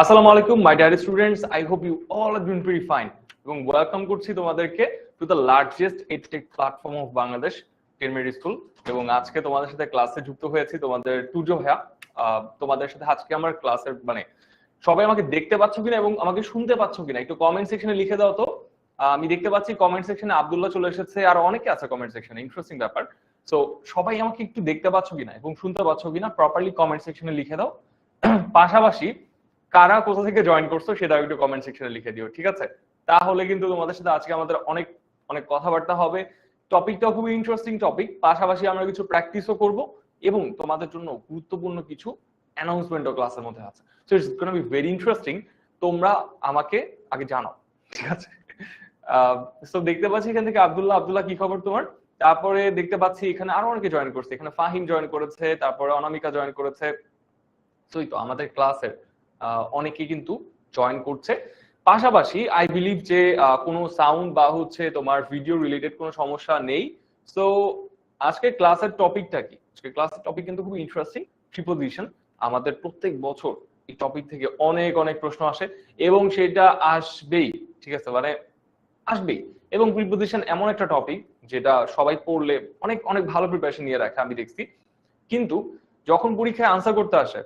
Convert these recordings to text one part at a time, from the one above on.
আসসালামু আলাইকুম my dear students, I hope you all are doing pretty fine এবং welcome করছি তোমাদেরকে to the largest edtech platform of Bangladesh, টেনমেড স্কুল। এবং আজকে তোমাদের সাথে ক্লাসে যুক্ত হয়েছি তোমাদের টুজো ভাইয়া। তোমাদের সাথে আজকে আমার ক্লাসের সবাই আমাকে দেখতে পাচ্ছ কিনা এবং আমাকে শুনতে পাচ্ছ কিনা একটু কমেন্ট সেকশনে লিখে দাও তো। আমি দেখতে পাচ্ছি কমেন্ট সেকশনে আব্দুল্লাহ চলে এসেছে, আর অনেকে আছে কমেন্ট সেকশনে, ইন্টারেস্টিং ব্যাপার। সো সবাই আমাকে একটু দেখতে পাচ্ছ কিনা এবং শুনতে পাচ্ছ কিনা প্রপারলি কমেন্ট সেকশনে লিখে দাও। পাশাপাশি কারা কোথা থেকে জয়েন করছো সেটাও একটু কমেন্ট সেকশনে লিখে দিও, ঠিক আছে? তাহলে কিন্তু তোমাদের সাথে আজকে আমাদের অনেক অনেক কথাবার্তা হবে। টপিকটাও খুবই ইন্টারেস্টিং টপিক, পাশাপাশি আমরা কিছু প্র্যাকটিসও করব এবং তোমাদের জন্য গুরুত্বপূর্ণ কিছু অ্যানাউন্সমেন্টও ক্লাসের মধ্যে আছে। So it's gonna be very interesting. তোমরা আমাকে আগে জানাও, ঠিক আছে? সো দেখতে পাচ্ছি এখান থেকে আব্দুল্লাহ কি খবর তোমার? তারপরে দেখতে পাচ্ছি এখানে আরো অনেকে জয়েন করছে, এখানে ফাহিম জয়েন করেছে, তারপরে অনামিকা জয়েন করেছে। তো আমাদের ক্লাসের অনেকেই কিন্তু জয়েন করছে। পাশাপাশি আই বিলিভ যে কোনো সাউন্ড বা হচ্ছে তোমার ভিডিও রিলেটেড কোনো সমস্যা নেই। সো আজকে ক্লাসের টপিকটা কি? আজকে ক্লাসের টপিক কিন্তু খুব ইন্টারেস্টিং, প্রিপোজিশন। আমাদের প্রত্যেক বছর এই টপিক থেকে অনেক অনেক প্রশ্ন আসে এবং সেটা আসবেই, ঠিক আছে? আসবেই। এবং প্রিপোজিশন এমন একটা টপিক যেটা সবাই পড়লে অনেক অনেক ভালো প্রিপারেশন নিয়ে রাখে, আমি দেখছি। কিন্তু যখন পরীক্ষায় আনসার করতে আসে,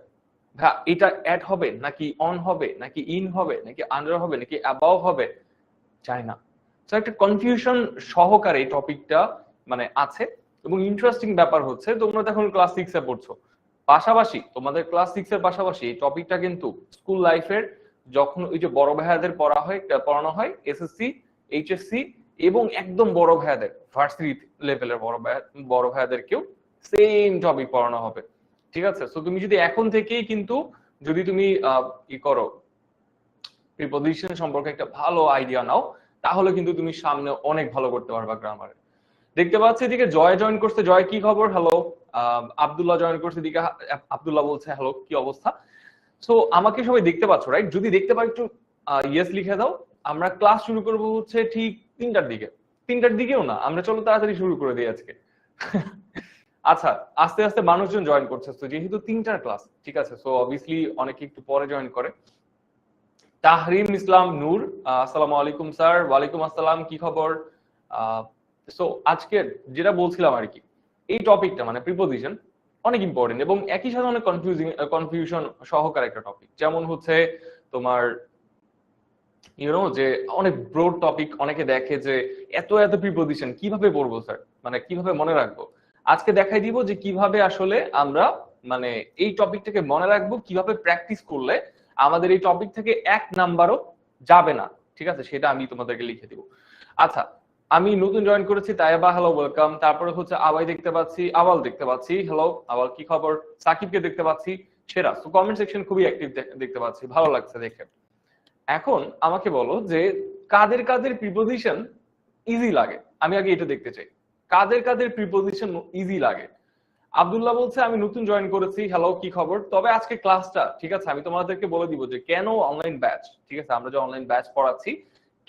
এটা অ্যাড হবে নাকি অন হবে নাকি ইন হবে নাকি আন্ডার হবে নাকি অ্যাবাভ হবে, জানি না। তো একটা কনফিউশন সহকারে এই টপিকটা আছে। এবং ইন্টারেস্টিং ব্যাপার হচ্ছে তোমরা এখন ক্লাস 6 এ পড়ছো, পাশাপাশি তোমাদের ক্লাস 6 এর পাশাপাশি এই টপিকটা কিন্তু স্কুল লাইফের যখন ওই যে বড় ভাইয়াদের পড়ানো হয় এসএসসি, এইচএসসি এবং একদম বড় ভাইয়াদের ভার্সিটি লেভেলের বড় ভাইয়াদেরকেও সেম টপিক পড়ানো হবে, ঠিক আছে? তো তুমি যদি এখন থেকেই কিন্তু যদি তুমি ই করো, প্রিপোজিশন সম্পর্কে একটা ভালো আইডিয়া নাও, তাহলে কিন্তু তুমি সামনে অনেক ভালো করতে পারবা গ্রামারে। দেখতে পাচ্ছি এদিকে জয় জয়েন করছে। জয় কি খবর? হ্যালো। আব্দুল্লাহ জয়েন করছে এদিকে। আব্দুল্লাহ বলছে হ্যালো, কি অবস্থা? সো আমাকে সবাই দেখতে পাচ্ছ, রাইট? যদি দেখতে পাও একটু ইয়েস লিখে দাও। আমরা ক্লাস শুরু করব হচ্ছে ঠিক 3টার দিকে। 3টার দিকেও না, আমরা চলো তাড়াতাড়ি শুরু করে দিই আজকে। আচ্ছা, আস্তে আস্তে মানুষজন জয়েন করছে, তো যেহেতু 3টার ক্লাস, ঠিক আছে? সো অবভিয়াসলি অনেকে একটু পরে জয়েন করে। তাহরিম ইসলাম নূর, আসসালামু আলাইকুম স্যার। ওয়ালাইকুম আসসালাম, কি খবর? সো আজকে যেটা বলছিলাম আর কি, এই টপিকটা প্রিপোজিশন অনেক ইম্পর্টেন্ট এবং একই সাথে অনেক কনফিউশন সহকারে একটা টপিক। যেমন হচ্ছে তোমার যে অনেক ব্রড টপিক, অনেকে দেখে যে এত এত প্রিপোজিশন কিভাবে পড়বো স্যার, কিভাবে মনে রাখবো। আজকে দেখাই দিব যে কিভাবে আসলে আমরা এই টপিকটাকে মনে রাখবো, কিভাবে প্র্যাকটিস করলে আমাদের এই টপিক থেকে 1 নাম্বারও যাবে না, ঠিক আছে? সেটা আমি তোমাদেরকে লিখে দিব। আচ্ছা, আমি নতুন জয়েন করেছি তাইবা, হ্যালো, ওয়েলকাম। তারপরে হচ্ছে আওয়াল দেখতে পাচ্ছি, হ্যালো আওয়াল, কি খবর? সাকিবকে দেখতে পাচ্ছি, সেরা। তো কমেন্ট সেকশন খুবই অ্যাক্টিভ দেখতে পাচ্ছি, ভালো লাগছে দেখে। এখন আমাকে বলো যে কাদের কাদের প্রিপোজিশন ইজি লাগে, আমি আগে এটা দেখতে চাই। কাদের কাদের প্রিপোজিশন ইজি লাগে? আব্দুল্লাহ বলছে আমি নতুন জয়েন করেছি, হ্যালো, কি খবর? তবে আজকে ক্লাসটা, ঠিক আছে, আমি তোমাদেরকে বলে দিব যে কেন অনলাইন ব্যাচ, ঠিক আছে? আমরা যে অনলাইন ব্যাচ পড়াচ্ছি,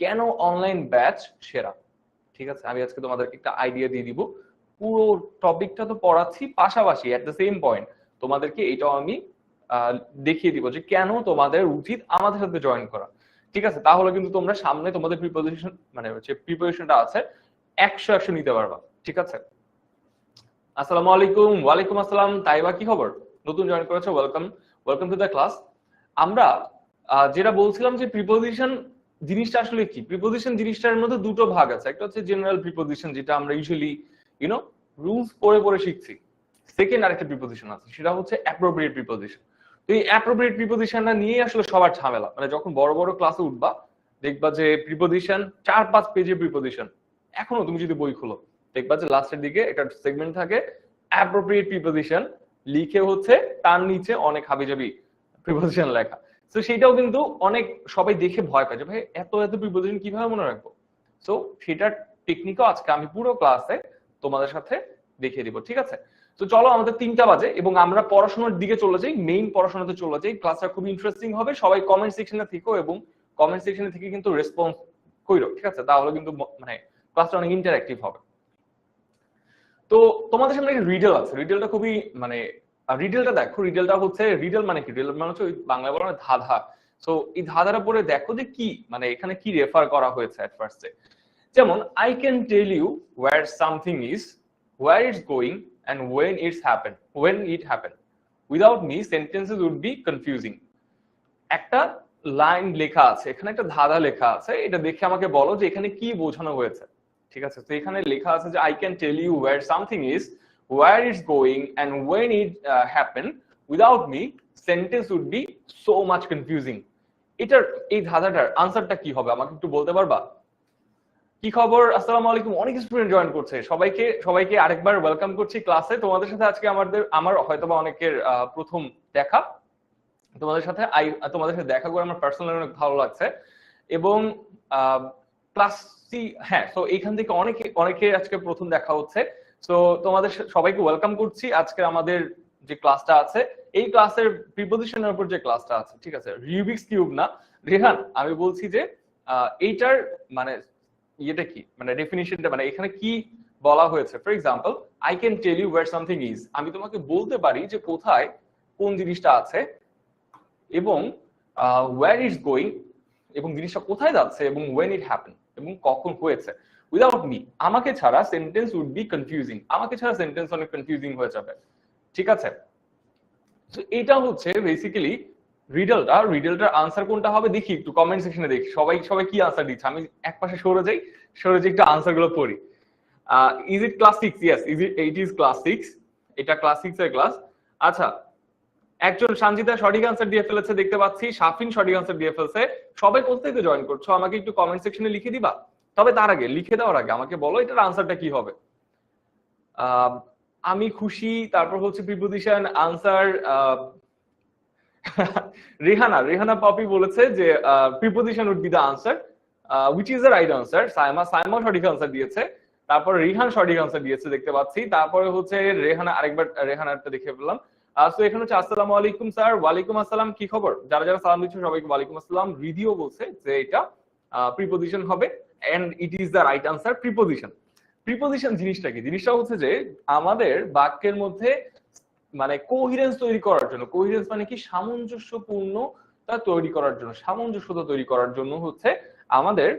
কেন অনলাইন ব্যাচ সেরা, ঠিক আছে? আমি আজকে তোমাদেরকে একটা আইডিয়া দিয়ে দিব। পুরো টপিকটা তো পড়াচ্ছি, পাশাপাশি এট দ্য সেম পয়েন্ট তোমাদেরকে এটাও আমি দেখিয়ে দিব যে কেন তোমাদের উচিত আমাদের সাথে জয়েন করা, ঠিক আছে? তাহলে কিন্তু তোমরা সামনে তোমাদের প্রিপোজিশন যে প্রিপারেশনটা আছে 100 নিতে পারবা, ঠিক আছে? আসসালামু আলাইকুম। ওয়ালাইকুম আসসালাম। তাইবা, কি খবর? নতুন জয়েন করেছো, welcome, welcome to the class. আমরা যেটা বলছিলাম যে প্রিপোজিশন জিনিসটা আসলে কি, প্রিপোজিশন জিনিসটার মধ্যে দুটো ভাগ আছে। একটা হচ্ছে জেনারেল প্রিপোজিশন, যেটা আমরা ইউজুয়ালি রুলস পড়ে পড়ে শিখছি। সেকেন্ড আরেকটা প্রিপোজিশন আছে, সেটা হচ্ছে অ্যাপ্রোপ্রিয়েট প্রিপোজিশন। তো এই অ্যাপ্রোপ্রিয়েট প্রিপোজিশনটা নিয়ে আসলে সবার ঝামেলা। যখন বড় বড় ক্লাসে উঠবা, দেখবা যে প্রিপোজিশন 4-5 পেজের প্রিপোজিশন। এখনো তুমি যদি বই খোলো, দেখবা যে লাস্টের দিকে একটা সেগমেন্ট থাকে অ্যাপ্রোপ্রিয়েট প্রিপোজিশন, লিখে হচ্ছে তার নিচে অনেক হাবিজাবি প্রিপোজিশন লেখা। তো সেটাও কিন্তু অনেক সবাই দেখে ভয় পায় যে ভাই এত এত প্রিপোজিশন কিভাবে মনে রাখবো। সো সেটার টেকনিকও আজকে আমি পুরো ক্লাসে তোমাদের সাথে দেখিয়ে দিব, ঠিক আছে? তো চলো, আমাদের 3টা বাজে এবং আমরা পড়াশোনার দিকে চলে যাই, মেইন পড়াশোনাতে চলে যাই। ক্লাসটা খুব ইন্টারেস্টিং হবে, সবাই কমেন্ট সেকশনে থেকো এবং কমেন্ট সেকশনে থেকে কিন্তু রেসপন্স কইরো, ঠিক আছে? তাহলে কিন্তু ক্লাসটা অনেক ইন্টারঅ্যাক্টিভ হবে। তো তোমাদের সামনে একটা রিডেল আছে, রিডেলটা খুবই রিডেলটা দেখো। রিডেলটা হচ্ছে, রিডেল মানে কি? রিডেল মানে হচ্ছে বাংলা বলা ধাঁধা। সো এই ধাঁধাটা পড়ে দেখো যে কি মানে এখানে কি রেফার করা হয়েছে এট ফার্স্টে। যেমন I can tell you where something is, where it's going and when it happen without me sentences would be confusing. একটা লাইন লেখা আছে, এখানে একটা ধাঁধা লেখা আছে, এটা দেখে আমাকে বলো যে এখানে কি বোঝানো হয়েছে। ঠিক আছে, তো এখানে লেখা আছে যে I can tell you where something is, where it's going and when it happen without me sentence would be so much confusing. এটার এই ধাঁধাটার আনসারটা কি হবে আমাকে একটু বলতে পারবা? কি খবর? আসসালামু আলাইকুম, অনেক স্টুডেন্ট জয়েন করছে, সবাইকে আরেকবার ওয়েলকাম করছি ক্লাসে। তোমাদের সাথে আজকে আমার হয়তোবা অনেকের প্রথম দেখা। তোমাদের সাথে দেখা করে আমার পার্সোনালি অনেক ভালো লাগছে। এবং ক্লাস হ্যাঁ, তো এইখান থেকে অনেকে আজকে প্রথম দেখা হচ্ছে। তো তোমাদের সবাইকে ওয়েলকাম করছি। আজকে আমাদের যে ক্লাসটা আছে, এই ক্লাসের প্রিপোজিশনের উপর যে ক্লাসটা আছে, ঠিক আছে, রিউবিক্স কিউব না। রেহান, আমি বলছি যে এইটার মানে ইয়েটা কি, মানে ডেফিনিশনটা, মানে এখানে কি বলা হয়েছে। For example, I can tell you where something is, আমি তোমাকে বলতে পারি যে কোথায় কোন জিনিসটা আছে, এবং ওয়্যার ইটস গোয়িং, এবং জিনিসটা কোথায় যাচ্ছে, এবং ওয়েন ইট হ্যাপেন, এবং কখন হয়েছে। উইদাউট মি, আমাকে ছাড়া সেন্টেন্স উড বি কনফিউজিং, আমাকে ছাড়া সেন্টেন্স অনেক কনফিউজিং হয়ে যাবে। ঠিক আছে, তো এটা হচ্ছে বেসিক্যালি রিডলটার আনসার কোনটা হবে দেখি একটু কমেন্ট সেকশনে দেখি সবাই কি আনসার দিচ্ছে। আমি একপাশে সরে যাই একটু আনসার গুলো পড়ি। Is it class 6? Yes, it is class 6। এটা ক্লাস 6 এর ক্লাস। আচ্ছা, একজন সঞ্জিতা সঠিক আনসার দিয়ে ফেলেছে দেখতে পাচ্ছি, শাফিন সঠিক আনসার দিয়ে ফেলছে। সবাই কোথা থেকে জয়েন করছো আমাকে একটু কমেন্ট সেকশনে লিখে দিবা। তবে তার আগে, লিখে দেওয়ার আগে আমাকে বলো এটার আনসারটা কি হবে। আমি খুশি, তারপর হচ্ছে প্রিপোজিশন আনসার। রেহানা পপি বলেছে যে preposition would be the answer, which is the right answer. Saima সঠিক আনসার দিয়েছে। তারপর রিহান সঠিক আনসার দিয়েছে দেখতে পাচ্ছি। তারপরে হচ্ছে রেহানা, আরেকবার রেহানারটা দেখে ফেললাম। তো এখানে হচ্ছে আসসালামু আলাইকুম স্যার। ওয়ালাইকুম আসসালাম, কি খবর? যারা যারা সালাম দিচ্ছ সবাইকে ওয়ালাইকুম আসসালাম। রিদিও বলছে যে এটা প্রিপোজিশন হবে, and it is the right answer. Preposition জিনিসটা কি? জিনিসটা হচ্ছে যে আমাদের বাক্যের মধ্যে মানে কোহিরেন্স তৈরি করার জন্য, কোহিরেন্স মানে কি, সামঞ্জস্যপূর্ণতা তৈরি করার জন্য, সামঞ্জস্যতা তৈরি করার জন্য হচ্ছে আমাদের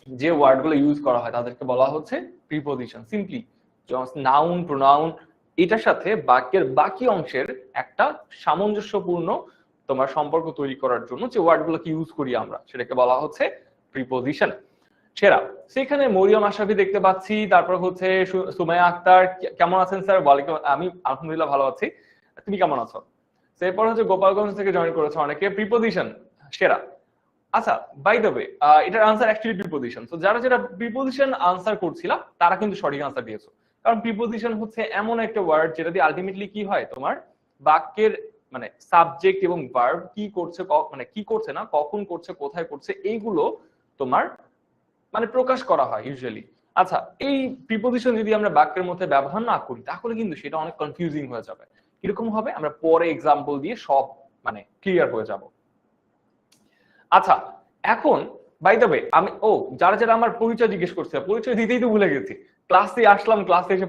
যে ওয়ার্ডগুলো ইউজ করা হয় তাদেরকে বলা হচ্ছে প্রিপোজিশন। সিম্পলি নাউন, প্রোনাউন, এটার সাথে বাক্যের বাকি অংশের একটা সামঞ্জস্যপূর্ণ তোমার সম্পর্ক তৈরি করার জন্য যে ওয়ার্ডগুলোকে ইউজ করি আমরা, সেটাকে বলা হচ্ছে প্রিপোজিশন। সেরা, সেখানে মরিয়ম আশরাফি দেখতে পাচ্ছি, তারপর হচ্ছে সুমাইয়া আক্তার, কেমন আছেন স্যার? ওয়ালাইকুম, আমি আলহামদুলিল্লাহ ভালো আছি, তুমি কেমন আছো? এরপর হচ্ছে গোপালগঞ্জ থেকে জয়েন করেছে অনেকে। প্রিপোজিশন সেরা। আচ্ছা, বাই দ্য ওয়ে, এটার আনসার অ্যাকচুয়ালি প্রিপোজিশন। তো যারা যারা প্রিপোজিশন আনসার করছিলা তারা কিন্তু সঠিক আনসার দিয়েছো। কারণ প্রিপোজিশন হচ্ছে এমন একটা ওয়ার্ড যেটা দিয়ে আলটিমেটলি কি হয়, তোমার বাক্যের মানে সাবজেক্ট এবং ভার্ব কি করছে, মানে কি করছে না, কখন করছে, কোথায় করছে, এইগুলো তোমার মানে প্রকাশ করা হয় ইউজুয়ালি। আচ্ছা, এই প্রিপোজিশন যদি আমরা বাক্যের মধ্যে ব্যবহার না করি তাহলে কিন্তু সেটা অনেক কনফিউজিং হয়ে যাবে। কিরকম হবে আমরা পরে এক্সাম্পল দিয়ে সব মানে ক্লিয়ার হয়ে যাব। আচ্ছা, এখন বাই দ্য ওয়ে আমি যারা যারা আমার পরিচয় জিজ্ঞেস করছে, পরিচয় দিতেই তো ভুলে গেছি। ক্লাসে আসলাম, ক্লাসে এসে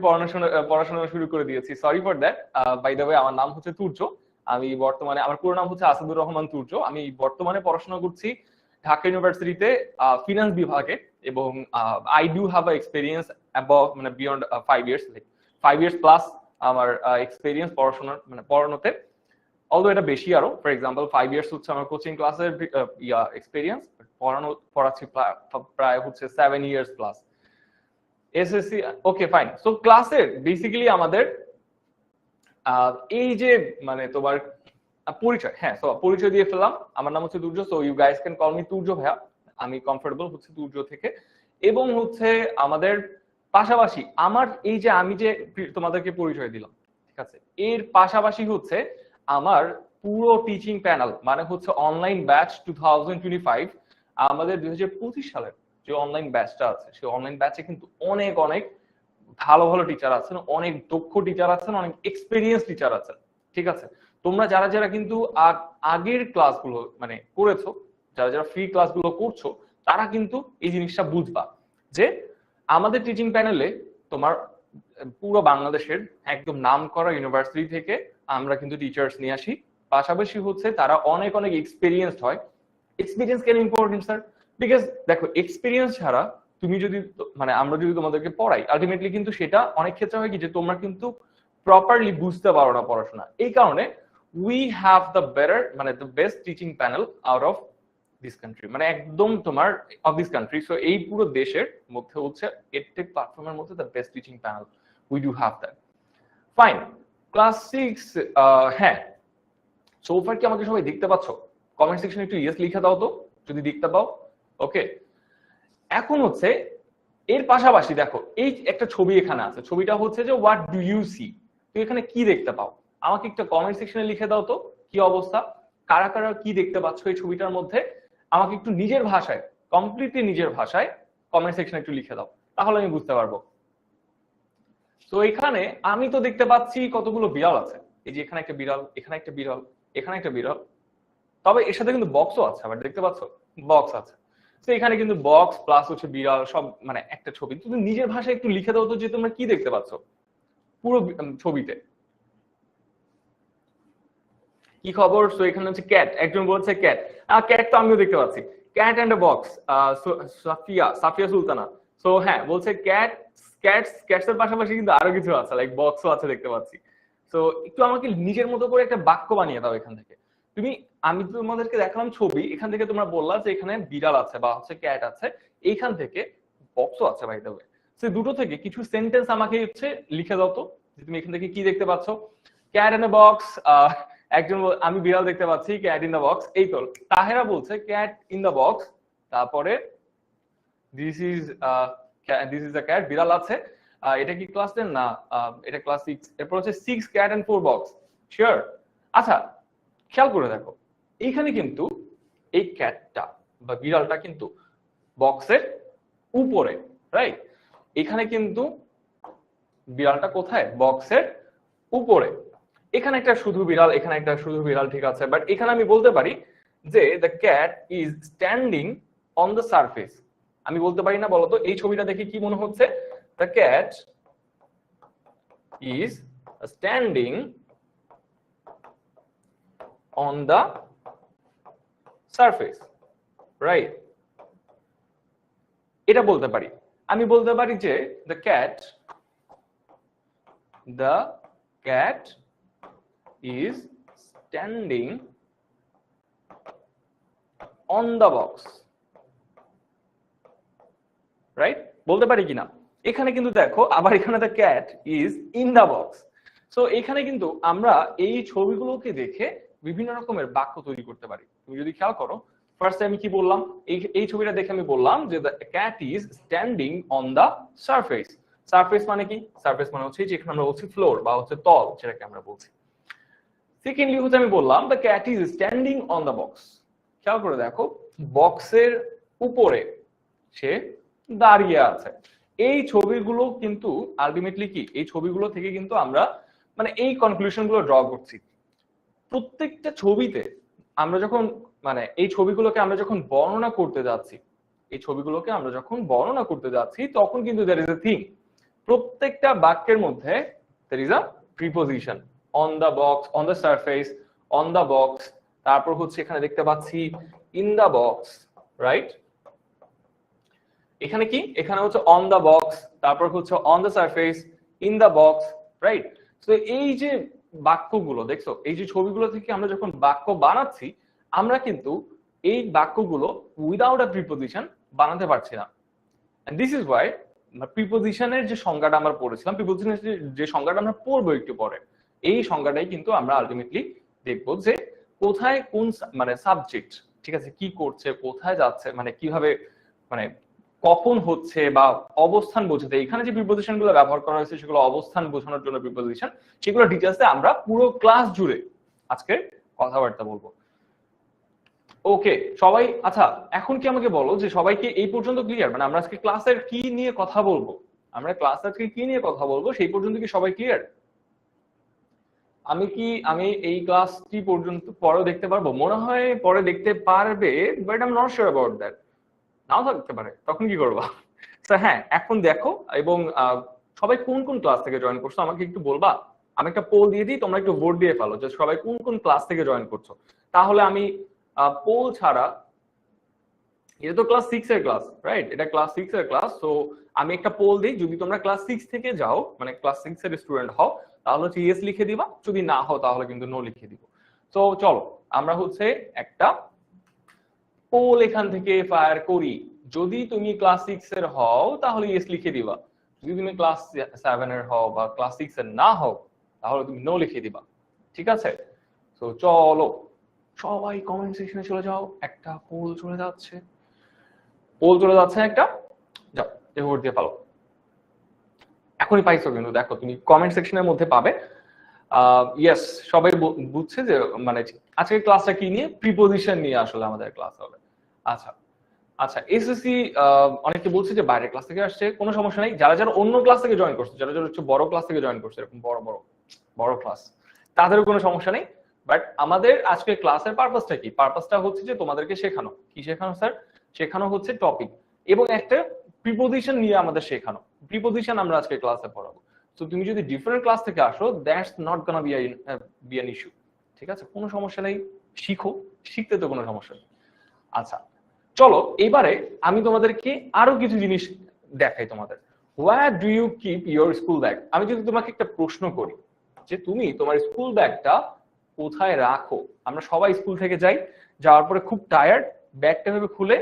পড়াশোনা শুরু করে দিয়েছি, sorry for that. By the way, আমার নাম হচ্ছে তুর্য। আমি বর্তমানে, আমার পুরো নাম হচ্ছে আসাদুর রহমান তুর্য। আমি বর্তমানে পড়াশোনা করছি ঢাকা ইউনিভার্সিটিতে ফিনান্স বিভাগে, এবং I do have a experience about মানে beyond 5 years, like 5 years plus আমার এক্সপেরিয়েন্স পড়াশোনার মানে পড়ানোতে। অলদো এটা বেশি আরো, ফর এক্সাম্পল 5 ইয়ার্স হচ্ছে আমার কোচিং ক্লাসের এক্সপেরিয়েন্স, পড়াচ্ছি প্রায় হচ্ছে 7 years plus SSC. Okay fine. So ক্লাসের বেসিক্যালি আমাদের এই যে মানে তোমার পরিচয়, হ্যাঁ, তো পরিচয় দিয়ে ফেললাম। আমার নাম হচ্ছে Turya, so you guys can call me Turya ভাইয়া, আমি কমফোর্টেবল হচ্ছে তুর্য থেকে। এবং হচ্ছে আমাদের পাশাপাশি আমার এই যে আমি যে তোমাদেরকে পরিচয় দিলাম, ঠিক আছে, এর পাশাপাশি হচ্ছে আমার পুরো টিচিং প্যানেল, মানে হচ্ছে অনলাইন ব্যাচ 2025, আমাদের 2025 সালের যে অনলাইন ব্যাচটা আছে, সেই অনলাইন ব্যাচে কিন্তু অনেক অনেক ভালো ভালো টিচার আছেন, অনেক দক্ষ টিচার আছেন, অনেক এক্সপেরিয়েন্স টিচার আছেন। ঠিক আছে, তোমরা যারা যারা কিন্তু আগের ক্লাসগুলো মানে করেছো, যারা যারা ফ্রি ক্লাসগুলো করছো, তারা কিন্তু এই জিনিসটা বুঝবা যে আমাদের টিচিং প্যানেলে তোমার পুরো বাংলাদেশের একদম নাম করা ইউনিভার্সিটি থেকে আমরা কিন্তু টিচার্স নিয়ে আসি পাশাপাশি হচ্ছে তারা অনেক অনেক এক্সপিরিয়েন্সড হয়। এক্সপিরিয়েন্স কেন ইম্পর্টেন্ট স্যার? বিকজ দেখো এক্সপিরিয়েন্স ছাড়া তুমি যদি মানে আমরা যদি তোমাদেরকে পড়াই আলটিমেটলি কিন্তু সেটা অনেক ক্ষেত্রে হয় কি যে তোমরা কিন্তু প্রপারলি বুঝতে পারো না পড়াশোনা। এই কারণে উই হ্যাভ দ্য বেটার মানে the best teaching panel out of this country, মানে একদম তোমার অফ দিস কান্ট্রি। সো এই পুরো দেশের মধ্যে হচ্ছে এডটেক প্ল্যাটফর্মের মধ্যে the best teaching panel, we do have that. Fine, class 6, হ্যাঁ সোফার কি আমাকে সবাই দেখতে পাচ্ছ? কমেন্ট সেকশনে একটু ইয়েস লিখে দাও তো যদি দেখতে পাও। ওকে, এখন হচ্ছে এর পাশাপাশি দেখো এই একটা ছবি এখানে আছে, ছবিটা হচ্ছে যে হোয়াট ডু ইউ সি, তুমি এখানে কি দেখতে পাও? আমাকে একটা কমেন্ট সেকশনে লিখে দাও তো কি অবস্থা, কারা কারা কি দেখতে পাচ্ছ এই ছবিটার মধ্যে। আমাকে একটু নিজের ভাষায়, কমপ্লিটলি নিজের ভাষায় কমেন্ট সেকশনে একটু লিখে দাও, তাহলে আমি বুঝতে পারবো। তো এখানে আমি তো দেখতে পাচ্ছি কতগুলো বিড়াল আছে, এই যে এখানে একটা বিড়াল, এখানে একটা বিড়াল, এখানে একটা বিড়াল, তবে এর সাথে কিন্তু বক্সও আছে, আবার দেখতে পাচ্ছ বক্স আছে। তো এখানে কিন্তু বক্স প্লাস হচ্ছে বিড়াল সব মানে একটা ছবি। তুমি নিজের ভাষায় একটু লিখে দাও তো যে তোমরা কি দেখতে পাচ্ছ পুরো ছবিতে, কি খবর? সো এখানে হচ্ছে ক্যাট, একজন বলছে ক্যাট, ক্যাট তো আমিও দেখতে পাচ্ছি, cat and a box. Safia Safia Sultana, so হ্যাঁ বলছে ক্যাট, ক্যাটস এর পাশাপাশি কিন্তু আরো কিছু আছে লাইক বক্সও আছে দেখতে পাচ্ছি। তো একটু আমাকে নিজের মতো করে একটা বাক্য বানিয়ে দাও এখান থেকে তুমি। আমি তোমাদেরকে দেখালাম ছবি, এখান থেকে তোমরা বললা যে এখানে বিড়াল আছে বা হচ্ছে ক্যাট আছে, এইখান থেকে বক্সও আছে বাই দ্য ওয়ে। সে দুটো থেকে কিছু সেন্টেন্স আমাকে হচ্ছে লিখে দাও তো যে তুমি এখান থেকে কি দেখতে পাচ্ছ। ক্যাট ইন এ বক্স, একজন আমি বিড়াল দেখতে পাচ্ছি, ক্যাট ইন দ্য বক্স। এই তো তাহেরা বলছে ক্যাট ইন দ্য বক্স, তারপরে দিস ইজ দ্য ক্যাট, বিড়াল আছে। এটা কি ক্লাস 10 না, এটা ক্লাস 6। এরপর হচ্ছে 6 ক্যাট এন্ড 4 বক্স, শিওর। আচ্ছা খেয়াল করে দেখো এইখানে কিন্তু এই ক্যাটটা বা বিড়ালটা কিন্তু বক্সের উপরে, রাইট? এখানে কিন্তু বিড়ালটা কোথায়? বক্সের উপরে। এখানে একটা শুধু বিড়াল, এখানে একটা শুধু বিড়াল, ঠিক আছে, বাট এখানে আমি বলতে পারি যে the cat is standing on the surface. আমি বলতে পারি না? বলতো এই ছবিটা দেখে কি মনে হচ্ছে? The cat is standing on the surface, right? এটা বলতে পারি। আমি বলতে পারি যে the cat is standing on the box, right? বলতে পারি কিনা? এখানে কিন্তু দেখো আবার এখানে the cat is in the box। So এখানে কিন্তু আমরা এই ছবিগুলোকে দেখে বিভিন্ন রকমের বাক্য তৈরি করতে পারি। তুমি যদি খেয়াল করো ফার্স্টে আমি কি বললাম, এই ছবিটা দেখে আমি বললাম যে the cat is standing on the surface। Surface মানে কি? সারফেস মানে হচ্ছে যেখানে আমরা বলছি ফ্লোর বা হচ্ছে তল, যেটাকে আমরা বলছি। সেকেন্ডলি হচ্ছে আমি বললাম the cat is standing on the box. খেয়াল করে দেখো বক্সের উপরে সে দাঁড়িয়ে আছে। এই ছবিগুলো কিন্তু আলটিমেটলি কি, এই ছবিগুলো থেকে কিন্তু আমরা মানে এই কনক্লুশন গুলো ড্র করছি। প্রত্যেকটা ছবিতে আমরা যখন মানে এই ছবিগুলোকে আমরা যখন বর্ণনা করতে যাচ্ছি, এই ছবিগুলোকে আমরা যখন বর্ণনা করতে যাচ্ছি তখন কিন্তু there is a theme। প্রত্যেকটা বাক্যের মধ্যে there is a preposition, on the box, on the surface, on the box, তারপর হচ্ছে এখানে দেখতে পাচ্ছি in the box, রাইট? এখানে কি, এখানে হচ্ছে on the box, তারপর হচ্ছে on the surface, in the box, right? তো এই যে বাক্যগুলো দেখছো, এই যে ছবিগুলো থেকে আমরা যখন বাক্য বানাচ্ছি আমরা কিন্তু এই বাক্যগুলো উইদাউট আ প্রিপোজিশন বানাতে পারছি না। এন্ড দিস ইজ ওয়াই প্রিপোজিশনের যে সংজ্ঞাটা আমরা পড়েছিলাম, প্রিপোজিশনের যে সংজ্ঞাটা আমরা পড়বো একটু পরে, এই সংজ্ঞাটাই কিন্তু আমরা আলটিমেটলি দেখবো যে কোথায় কোন মানে সাবজেক্ট, ঠিক আছে, কি করছে, কোথায় যাচ্ছে, মানে কিভাবে, মানে কখন হচ্ছে বা অবস্থান বোঝাতে এখানে যে প্রিপোজিশন গুলো ব্যবহার করা হয়েছে সেগুলো অবস্থান বোঝানোর জন্য প্রিপোজিশন, সেগুলো ডিটেইলসে আমরা পুরো ক্লাস জুড়ে আজকে কথাবার্তা বলবো। ওকে সবাই, আচ্ছা এখন কি আমাকে বলো যে সবাইকে এই পর্যন্ত ক্লিয়ার? মানে আমরা আজকে ক্লাসের কি নিয়ে কথা বলবো, আমরা ক্লাস আজকে কি নিয়ে কথা বলবো সেই পর্যন্ত কি সবাই ক্লিয়ার? আমি এই ক্লাসটি পর্যন্ত পরে দেখতে পারবো? মনে হয় পরে দেখতে পারবে, but I am not sure about that. নাও থাকতে পারে, তখন কি করবা? হ্যাঁ এখন দেখো, এবং সবাই কোন কোন ক্লাস থেকে জয়েন করছো আমাকে একটু বলবা? আমি একটা পোল দিয়ে দিই, তোমরা একটু ভোট দিয়ে ফেলো যে সবাই কোন কোন ক্লাস থেকে জয়েন করছো। তাহলে আমি পোল ছাড়া, এটা তো ক্লাস 6 এর ক্লাস, রাইট? এটা ক্লাস 6 এর ক্লাস। সো আমি একটা পোল দিই, যদি তোমরা ক্লাস 6 থেকে যাও, মানে ক্লাস 6 এর স্টুডেন্ট হও, তাহলে হচ্ছে ইয়েস লিখে দিবা, যদি না হও তাহলে কিন্তু নো লিখে দিব। সো চলো আমরা হচ্ছে একটা পোল এখান থেকে ফায়ার করি। যদি তুমি ক্লাস 6 এর হও তাহলে ইয়েস লিখে দিবা, যদি তুমি ক্লাস 7 এর হও বা ক্লাস 6 এর না হও তাহলে তুমি নো লিখে দিবা, ঠিক আছে? তো চলো সবাই কমেন্ট সেকশনে চলে যাও, একটা পোল চলে যাচ্ছে, পোল চলে যাচ্ছে একটা, যাও ভোট দিয়ে পালো। এখনই পাইছো কিন্তু, দেখো তুমি কমেন্ট সেকশনের মধ্যে পাবে। ইয়েস, সবাই বুঝছে যে মানে আজকে ক্লাসটা কি নিয়ে, প্রিপোজিশন নিয়ে আসলে আমাদের ক্লাস হবে। আচ্ছা আচ্ছা, এসএসসি অনেকে বলছে যে বাইরের ক্লাস থেকে আসছে, কোনো সমস্যা নেই। যারা যারা অন্য ক্লাস থেকে জয়েন করছে, যারা যারা হচ্ছে বড় ক্লাস থেকে জয়েন করছে, এরকম বড় বড় বড় ক্লাস, তাদেরও কোনো সমস্যা নেই। বাট আমাদের আজকে ক্লাসের পারপাসটা কি? পারপাসটা হচ্ছে যে তোমাদেরকে শেখানো। কি শেখানো স্যার? শেখানো হচ্ছে টপিক এবং একটা প্রিপোজিশন নিয়ে আমাদের শেখানো। প্রিপোজিশন আমরা আজকে ক্লাসে পড়াবো। তো তুমি যদি ডিফারেন্ট ক্লাস থেকে আসো, that's not gonna be an issue, ঠিক আছে? কোনো সমস্যা নেই, শিখো, শিখতে তো কোনো সমস্যা নেই। আচ্ছা চলো এবারে আমি তোমাদেরকে আরো কিছু জিনিস দেখাই তোমাদের। Where do you keep your school bag? আমি যদি তোমাকে একটা প্রশ্ন করি যে তুমি তোমার স্কুল ব্যাগটা কোথায় রাখো? আমরা সবাই স্কুল থেকে যাই, যাওয়ার পরে খুব টায়ার্ড, ব্যাগটা ভেবে খুলে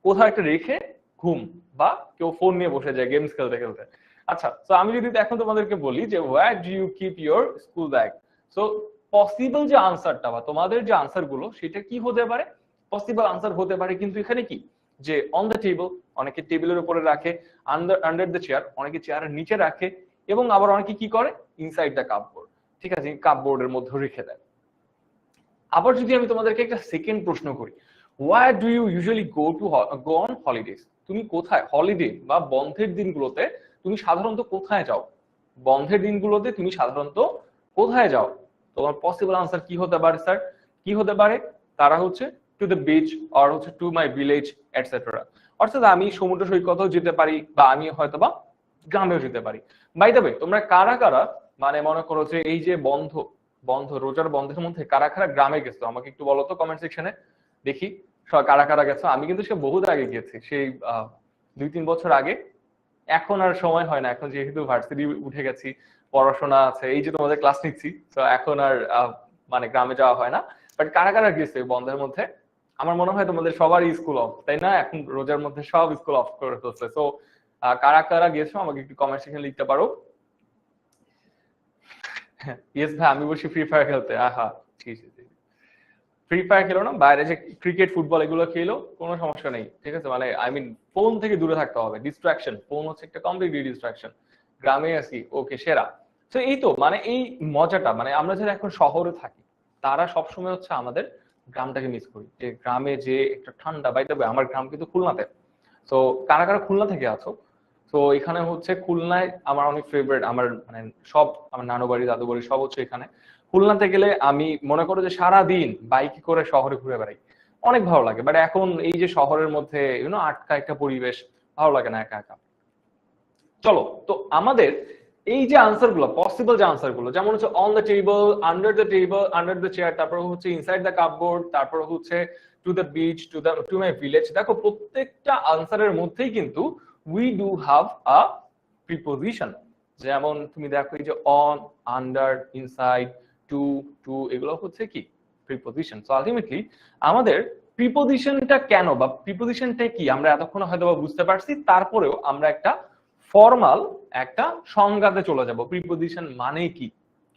কোথাও একটা রেখে ঘুম, বা কেউ ফোন নিয়ে বসে যায় গেমস খেলতে খেলতে। আচ্ছা, তো আমি যদি এখন তোমাদেরকে বলি যে where do you keep your school bag, so possible যে আনসারটা বা তোমাদের যে আনসার গুলো সেটা কি হতে পারে? পসিবল আনসার হতে পারে কিন্তু এখানে কি, যে অন দ্য টেবল, অনেকে টেবিলের উপরে রাখে, আন্ডার দ্য চেয়ার, অনেকে চেয়ারের নিচে রাখে, এবং আবার অনেকে কি করে, ইনসাইড দ্য কাপবোর্ড, ঠিক আছে, কাপবোর্ডের মধ্যে রেখে দেয়। আবার যদি আমি তোমাদেরকে একটা সেকেন্ড প্রশ্ন করি, where do you usually go on holidays? তুমি কোথায় হলিডে বা বন্ধের দিনগুলোতে তুমি সাধারণত কোথায় যাও? বন্ধের দিনগুলোতে তুমি সাধারণত কোথায় যাও? তোমার পসিবল আনসার কি হতে পারে স্যার? কি হতে পারে? তারা হচ্ছে টু দ্য বিচ, আর হচ্ছে টু মাই ভিলেজ, এটসেট্রা। অর্থাৎ আমি সমুদ্র সৈকতেও যেতে পারি, বা আমি হয়তো বা গ্রামেও যেতে পারি। বাই দ্য ওয়ে, তোমরা কারা কারা মানে মনে করো যে এই যে বন্ধ বন্ধ রোজার বন্ধের মধ্যে কারা কারা গ্রামে গেছো? আমাকে একটু বলো তো কমেন্ট সেকশনে, দেখি কারা কারা গেছো। আমি কিন্তু সে বহুত আগে গিয়েছি, সেই 2-3 বছর আগে। এখন আর সময় হয় না, এখন যেহেতু ভার্সিটি উঠে গেছি, পড়াশোনা আছে, এই যে তোমাদের ক্লাস নিচ্ছি, তো এখন আর মানে গ্রামে যাওয়া হয় না। বাট কারা কারা গেছে বন্ধের মধ্যে? আমার মনে হয় তোমাদের সবারই স্কুল অফ, তাই না? এখন রোজার মধ্যে সব স্কুল অফ করে ফেলছে। তো কারা কারা গেছো আমাকে একটু কমেন্ট সেকশনে লিখতে পারো। ইয়েস ভাই, আমি বসি ফ্রি ফায়ার খেলতে। আহা, ঠিক আছে, ফ্রি ফায়ার খেলো না, বাইরে যে ক্রিকেট ফুটবল এগুলো খেলো, কোনো সমস্যা নেই, ঠিক আছে? মানে আই মিন ফোন থেকে দূরে থাকতে হবে, ডিস্ট্রাকশন, ফোন হচ্ছে একটা কমপ্লিটলি ডিস্ট্রাকশন। গ্রামে আছি, ওকে সেরা। তো এই তো মানে এই মজাটা, মানে আমরা যারা এখন শহরে থাকি তারা সবসময় হচ্ছে আমাদের গ্রামটাকে মিস করি, যে গ্রামে যে একটা ঠান্ডা। বাই দ্য ওয়ে, আমার গ্রাম কিন্তু খুলনাতে। তো কারা কারা খুলনা থেকে আছো? তো এখানে হচ্ছে খুলনায় আমার অনেক ফেভারিট, আমার মানে সব, আমার নানু বাড়ি দাদু বাড়ি সব হচ্ছে এখানে। খুলনাতে গেলে আমি মনে করো যে সারা দিন বাইকে করে শহরে ঘুরে বেড়াই, অনেক ভালো লাগে। বাট এখন এই যে শহরের মধ্যে আটকা একটা পরিবেশ, ভালো লাগে না একা একা। চলো তো আমাদের এই যে আনসার গুলো, পসিবল যে আনসার গুলো, যেমন হচ্ছে on the table, under the chair, তারপর হচ্ছে ইনসাইড দ্য কাপবোর্ড, তারপর হচ্ছে to the beach, to my village. দেখো প্রত্যেকটা আনসারের মধ্যেই কিন্তু we do have a preposition. যেমন তুমি দেখো এই যে অন, আন্ডার, ইনসাইড, টু, এগুলো হচ্ছে কি প্রিপোজিশন। সো আলটিমেটলি আমাদের প্রিপোজিশনটা কেন বা প্রিপোজিশনটা কি আমরা এতক্ষণ হয়তো বুঝতে পারছি, তারপরেও আমরা একটা ফর্মাল একটা সংজ্ঞাতে চলে যাব। প্রিপোজিশন মানে কি?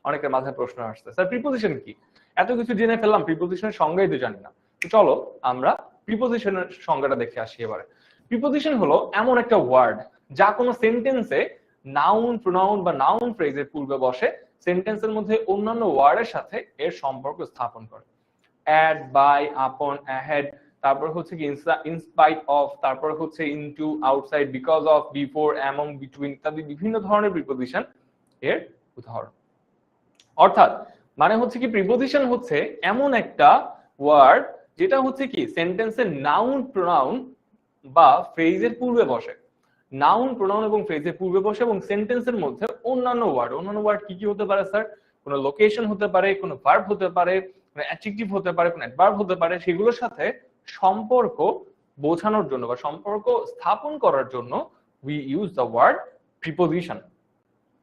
অনেকের মাথায় প্রশ্ন আসছে, স্যার প্রিপোজিশন কি? এত কিছু জেনে ফেললাম, প্রিপোজিশনের সংজ্ঞাই তো জানি না। তো চলো আমরা প্রিপোজিশনের সংজ্ঞাটা দেখে আসি এবারে। প্রিপোজিশন হলো এমন একটা ওয়ার্ড যা কোনো সেন্টেন্সে নাউন, প্রোনাউন বা নাউন ফ্রেজের পূর্বে বসে, সেন্টেন্সের মধ্যে অন্যান্য ওয়ার্ডের সাথে এর সম্পর্ক স্থাপন করে। অ্যাড, বাই, আপন, অ্যাহেড, তারপর হচ্ছে কি ইনস্পাইট অফ, তারপর হচ্ছে into, outside, because of, before, among, between ইত্যাদি বিভিন্ন ধরনের প্রিপোজিশন এর উদাহরণ। অর্থাৎ মানে হচ্ছে কি, প্রিপোজিশন হচ্ছে এমন একটা ওয়ার্ড যেটা হচ্ছে কি সেন্টেন্সের নাউন, প্রোনাউন বা ফ্রেজের পূর্বে বসে। নাউন, প্রোনাউন এবং ফ্রেজের পূর্বে বসে এবং সেন্টেন্সের মধ্যে অন্যান্য ওয়ার্ড কি কি হতে পারে স্যার? কোনো লোকেশন হতে পারে, কোনো ভার্ব হতে পারে, কোনো অ্যাডজেক্টিভ হতে পারে, কোনো অ্যাডভার্ব হতে পারে, সেগুলোর সাথে সম্পর্ক বোঝানোর জন্য বা সম্পর্ক স্থাপন করার জন্য we use the word preposition.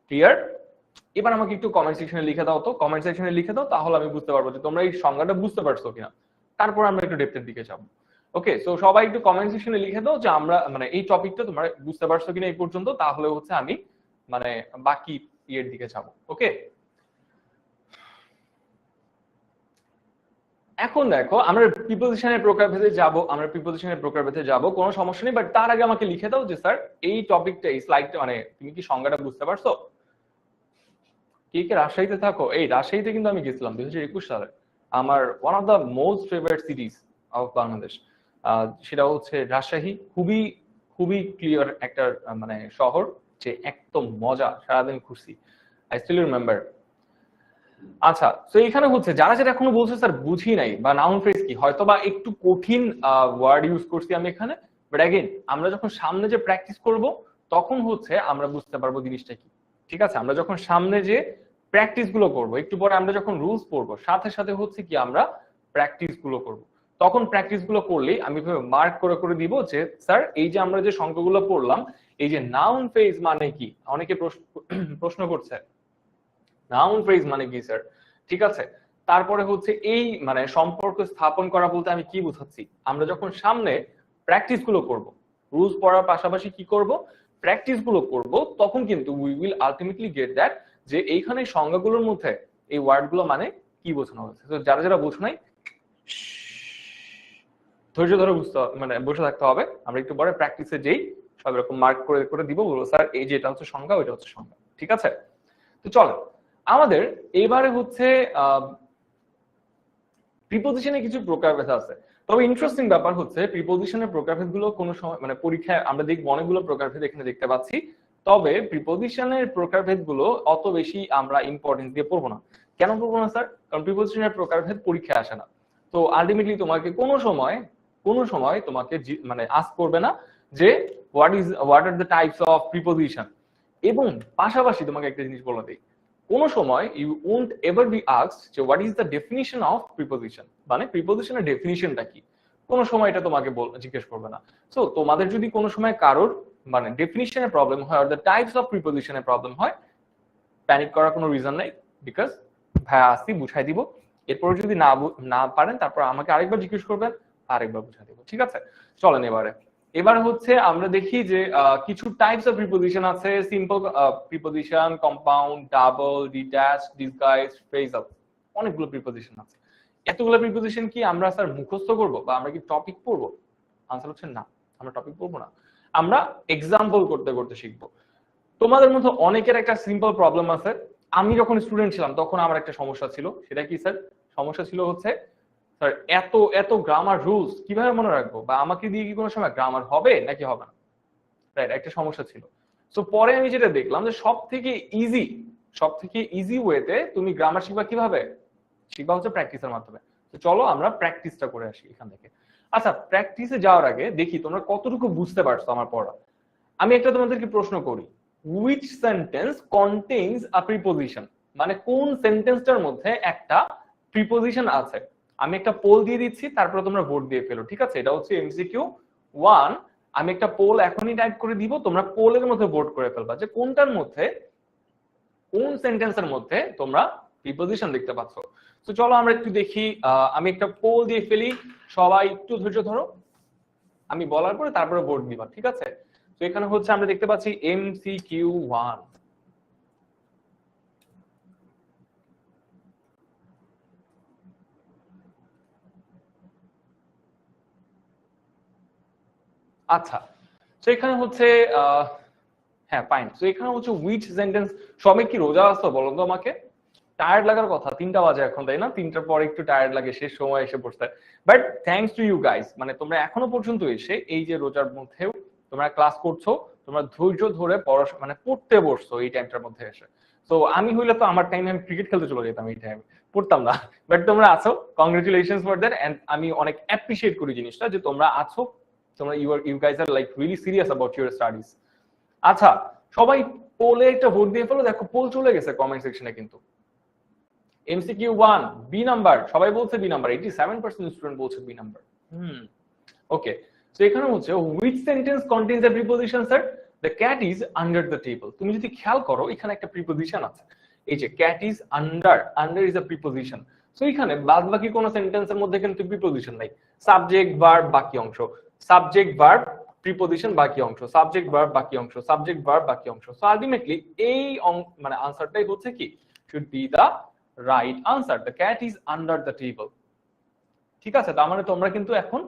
Clear? এবার আমাকে একটু কমেন্ট সেকশনে লিখে দাও তো, কমেন্ট সেকশনে লিখে দাও, তাহলে আমি বুঝতে পারবো যে তোমরা এই সংজ্ঞাটা বুঝতে পারছো কিনা। তারপর আমরা একটু ডেপথের দিকে যাবো। ওকে, সো সবাই একটু কমেন্ট সেকশনে লিখে দাও যে আমরা মানে এই টপিকটা তোমরা বুঝতে পারছো কিনা এই পর্যন্ত, তাহলে হচ্ছে আমি মানে বাকি ইয়ের দিকে যাবো। ওকে, এখন দেখো আমরা প্রিপোজিশনের প্রকারভেদে যাব, কোনো সমস্যা নেই, বাট তার আগে আমাকে লিখে দাও যে স্যার এই টপিকটা, এই স্লাইডটা মানে তুমি কি সংজ্ঞাটা বুঝতে পারছো? কে কে রাজশাহীতে থাকো? এই রাজশাহীতে কিন্তু আমি গেছিলাম 2021 সালে, আমার one of the most favourite সিটিজ of Bangladesh, সেটা হচ্ছে রাজশাহী। খুবই খুবই ক্লিয়ার একটা মানে শহর, যে একদম মজা, সারাদিন খুশি। I still remember. আচ্ছা, তো এখানে হচ্ছে যারা যারা এখনো বলছে স্যার বুঝি নাই বা নাউন ফ্রেজ কি, হয়তো বা একটু কঠিন ওয়ার্ড ইউজ করছি আমি এখানে, বাট অ্যাগেন আমরা যখন সামনে যে প্র্যাকটিস করব তখন হচ্ছে আমরা বুঝতে পারবো জিনিসটা কি। ঠিক আছে, আমরা যখন সামনে যে প্র্যাকটিস গুলো করবো, একটু পরে আমরা যখন রুলস পড়বো, সাথে সাথে হচ্ছে কি আমরা প্র্যাকটিস গুলো করবো, তখন প্র্যাকটিস গুলো করলেই আমি মার্ক করে করে দিব যে স্যার এই যে আমরা যে সংখ্যাগুলো পড়লাম, এই যে নাউন ফ্রেজ মানে কি। অনেকে প্রশ্ন করছে নাউন ফ্রেজ মানে কি স্যার? ঠিক আছে, তারপরে হচ্ছে এই মানে সম্পর্ক স্থাপন করা বলতে আমি কি বুঝাচ্ছি, আমরা যখন সামনে প্র্যাকটিস গুলো করব, রুলস পড়ার পাশাপাশি কি করব, প্র্যাকটিস গুলো করব, তখন কিন্তু we will ultimately get that যে এইখানে সংজ্ঞাগুলোর মধ্যে এই ওয়ার্ড গুলো মানে কি বোঝানো হয়েছে। তো যারা যারা বোঝো নাই ধৈর্য ধরে বুঝতে মানে বসে থাকতে হবে, আমরা একটু পরে প্র্যাকটিসে যেই সব এরকম মার্ক করে করে দিব, বলবো স্যার এই যে এটা হচ্ছে সংজ্ঞা, ওইটা হচ্ছে সংজ্ঞা। ঠিক আছে, তো চলো আমাদের এবারে হচ্ছে প্রিপোজিশনে কিছু প্রকারভেদ আছে। তবে ইন্টারেস্টিং ব্যাপার হচ্ছে প্রিপোজিশনের প্রকারভেদ গুলো কোনো সময় মানে পরীক্ষায় আমরা দেখব অনেকগুলো প্রকারভেদ এখানে দেখতে পাচ্ছি, তবে প্রিপোজিশনের প্রকারভেদ গুলো অত বেশি আমরা ইম্পর্টেন্স দিয়ে পড়বো না। কেন পড়বো না স্যার? কারণ প্রিপোজিশনের প্রকারভেদ পরীক্ষায় আসে না। তো আলটিমেটলি তোমাকে কোনো সময় তোমাকে মানে আস্ক করবে না যে what are the types of preposition. এবং পাশাপাশি তোমাকে একটা জিনিস বলে দিই, কোন সময় you won't ever be asked যে what is the definition of preposition, মানে প্রিপোজিশনের ডেফিনিশনটা কি, কোন সময় এটা তোমাকে জিজ্ঞেস করবে না। সো তোমাদের যদি কোনো সময় কারোর মানে ডেফিনিশনের প্রবলেম হয় আর দ্য টাইপস অফ প্রিপোজিশনের প্রবলেম হয়, প্যানিক করার কোনো রিজন নাই, বিকজ ভাইয়া আসি বুঝাই দিব। এরপর যদি না পারেন তারপর আমাকে আরেকবার জিজ্ঞেস করবেন, আরেকবার বুঝাই দিব। ঠিক আছে, চলেন এবার হচ্ছে আমরা দেখি যে কিছু টাইপস অফ প্রিপোজিশন আছে। Simple preposition, compound, double, detach, disguise, phrasal, অনেকগুলো প্রিপোজিশন আছে। এতগুলো প্রিপোজিশন কি আমরা স্যার মুখস্থ করব বা আমরা কি টপিক পড়বো? আনসার হচ্ছে না, আমরা টপিক পড়বো না, আমরা এক্সাম্পল করতে করতে শিখবো। তোমাদের মধ্যে অনেকের একটা সিম্পল প্রবলেম আছে, আমি যখন স্টুডেন্ট ছিলাম তখন আমার একটা সমস্যা ছিল। সেটা কি স্যার? সমস্যা ছিল হচ্ছে স্যার এত এত গ্রামার রুলস কিভাবে মনে রাখবো, বা আমাকে দিয়ে কি কোনো সময় গ্রামার হবে নাকি হবে না, রাইট? একটা সমস্যা ছিল। সো পরে আমি যেটা দেখলাম যে সব থেকে ইজি ওয়েতে তুমি গ্রামার শিখবা কিভাবে? শিখবা হচ্ছে প্র্যাকটিসের মাধ্যমে। তো চলো আমরা প্র্যাকটিসটা করে আসি এখান থেকে। আচ্ছা, প্র্যাকটিসে যাওয়ার আগে দেখি তোমরা কতটুকু বুঝতে পারছো আমার পড়া। আমি একটা তোমাদেরকে প্রশ্ন করি, which sentence contains a preposition, মানে কোন সেন্টেন্সটার মধ্যে একটা প্রিপোজিশন আছে। আমি একটা পোল দিয়ে দিচ্ছি, তারপরে তোমরা ভোট দিয়ে ফেলো। ঠিক আছে, এটা হচ্ছে এমসিকিউ 1। আমি একটা পোল এখনই টাইপ করে দিব, তোমরা পোলের মধ্যে ভোট করে ফেলবা যে কোনটার মধ্যে, কোন সেন্টেন্সের মধ্যে তোমরা প্রিপোজিশন দেখতে পাচ্ছ। তো চলো আমরা একটু দেখি, আমি একটা পোল দিয়ে ফেলি, সবাই একটু ধৈর্য ধরো, আমি বলার পরে তারপরে ভোট দিবা। ঠিক আছে, তো এখানে হচ্ছে আমরা দেখতে পাচ্ছি MCQ1। আচ্ছা, তো এখানে হচ্ছে হ্যাঁ ফাইন। তো এখানে হচ্ছে উইচ সেন্টেন্স, সবাই কি রোজা আছো বলো তো আমাকে? টায়ার্ড লাগার কথা, 3টা বাজে এখন, তাই না? 3টার পরে একটু টায়ার্ড লাগে, শেষ সময় এসে পড়তে। But thanks to you guys, মানে তোমরা এখনো পর্যন্ত এসে এই যে রোজার মধ্যেও তোমরা ক্লাস করছো, তোমরা ধৈর্য ধরে পড়াশোনা মানে পড়তে বসছো এই টাইমটার মধ্যে এসে। তো আমি হইলে তো আমার টাইমে আমি ক্রিকেট খেলতে চলে যেতাম, এই টাইমে পড়তাম না। বাট তোমরা আছো, কংগ্রেচুলেশনস ফর দ্যাট। এন্ড আমি অনেক অ্যাপ্রিশিয়েট করি জিনিসটা যে তোমরা আছো, তোমরা you guys are like really serious about your studies. আচ্ছা, সবাই পোলে একটা ভোট দিয়ে ফেলো, দেখো পোল চলে গেছে কমেন্ট সেকশনে কিন্তু। এমসিকিউ 1 বি নাম্বার, সবাই বলছে বি নাম্বার, 87% স্টুডেন্ট বলছে বি নাম্বার। ওকে, সো এখানে হচ্ছে which sentence contains a preposition sir? the cat is under the table। তুমি যদি খেয়াল করো এখানে একটা প্রিপোজিশন আছে, এই যে cat is under, under is a preposition। So এখানে বাদবাকি কোন সেন্টেন্সের মধ্যে কিন্তু প্রিপোজিশন নাই, সাবজেক্ট ভার্ব বাকি অংশ, সাবজেক্ট ভার্ব প্রিপোজিশন বাকি অংশ, সাবজেক্ট ভার্ব বাকি অংশ, সাবজেক্ট ভার্ব বাকি অংশ। সো আলটিমেটলি এই মানে আনসারটাই হচ্ছে কি should be the right answer, the cat is under the table। ঠিক আছে, তার মানে তোমরা কিন্তু এখন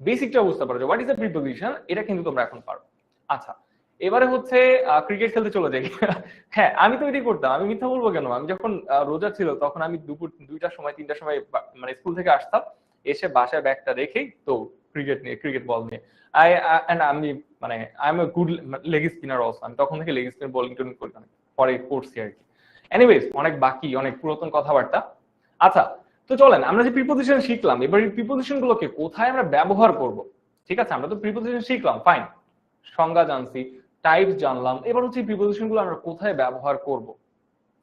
বেসিকটা বুঝতে পারছো, হোয়াট ইজ দ্য প্রিপোজিশন, এটা কিন্তু তোমরা এখন পারো। আচ্ছা, এবারে হচ্ছে ক্রিকেট খেলতে চলে যাই। হ্যাঁ, আমি তো এটাই করতাম, আমি মিথ্যা বলবো কেন, আমি যখন রোজা ছিল তখন আমি দুপুর 2টার সময় 3টার সময় মানে স্কুল থেকে আসতাম, এসে বাসায় ব্যাগটা রেখেই তো ক্রিকেট নিয়ে, ক্রিকেট বল নিয়ে আমি মানে I M a good leg spinner also, আমি তখন থেকে লেগ স্পিন বোলিং টোলিং করতাম, পরে করছি আর কি। এনিওয়েজ, অনেক বাকি, অনেক পুরাতন কথাবার্তা। আচ্ছা, তো চলেন আমরা যে প্রিপোজিশন শিখলাম, এবার এই প্রিপোজিশন গুলোকে কোথায় আমরা ব্যবহার করব। ঠিক আছে, আমরা তো প্রিপোজিশন শিখলাম, ফাইন, সংজ্ঞা জানছি, টাইপস জানলাম, এবার হচ্ছে প্রিপোজিশন গুলো আমরা কোথায় ব্যবহার করব,